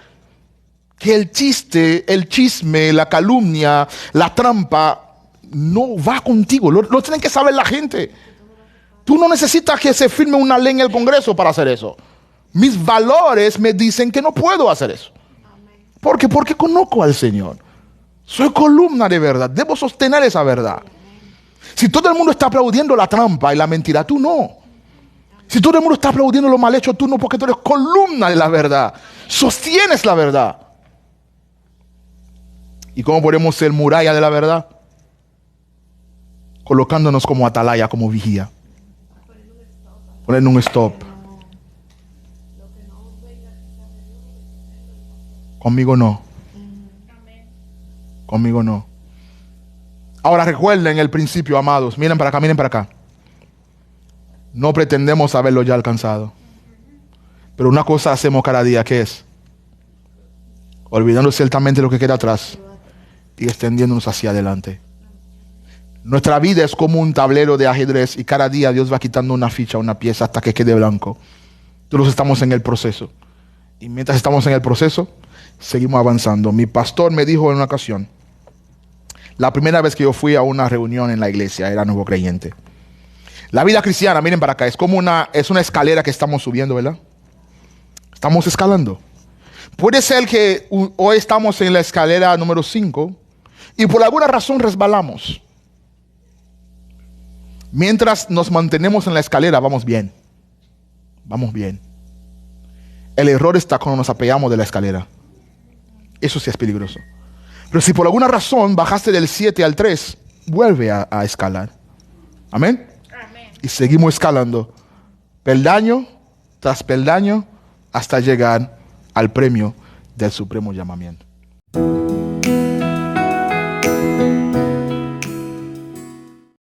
que el chiste, el chisme, la calumnia, la trampa no va contigo. Lo tienen que saber la gente. Tú no necesitas que se firme una ley en el Congreso para hacer eso. Mis valores me dicen que no puedo hacer eso. ¿Por qué? Porque conozco al Señor. Soy columna de verdad. Debo sostener esa verdad. Si todo el mundo está aplaudiendo la trampa y la mentira, tú no. Si todo el mundo está aplaudiendo lo mal hecho, tú no, porque tú eres columna de la verdad. Sostienes la verdad. ¿Y cómo podemos ser muralla de la verdad? Colocándonos como atalaya, como vigía. Poniendo un stop. Conmigo no. Conmigo no. Ahora recuerden el principio, amados. Miren para acá, miren para acá. No pretendemos haberlo ya alcanzado. Pero una cosa hacemos cada día, ¿qué es? Olvidando ciertamente lo que queda atrás y extendiéndonos hacia adelante. Nuestra vida es como un tablero de ajedrez y cada día Dios va quitando una ficha, una pieza hasta que quede blanco. Todos estamos en el proceso. Y mientras estamos en el proceso, seguimos avanzando. Mi pastor me dijo en una ocasión, la primera vez que yo fui a una reunión en la iglesia, era nuevo creyente. La vida cristiana, miren para acá, es una escalera que estamos subiendo, ¿verdad? Estamos escalando. Puede ser que hoy estamos en la escalera número 5 y por alguna razón resbalamos. Mientras nos mantenemos en la escalera, vamos bien. Vamos bien. El error está cuando nos apoyamos de la escalera. Eso sí es peligroso. Pero si por alguna razón bajaste del 7 al 3, vuelve a escalar. Amén. Y seguimos escalando, peldaño tras peldaño, hasta llegar al premio del supremo llamamiento.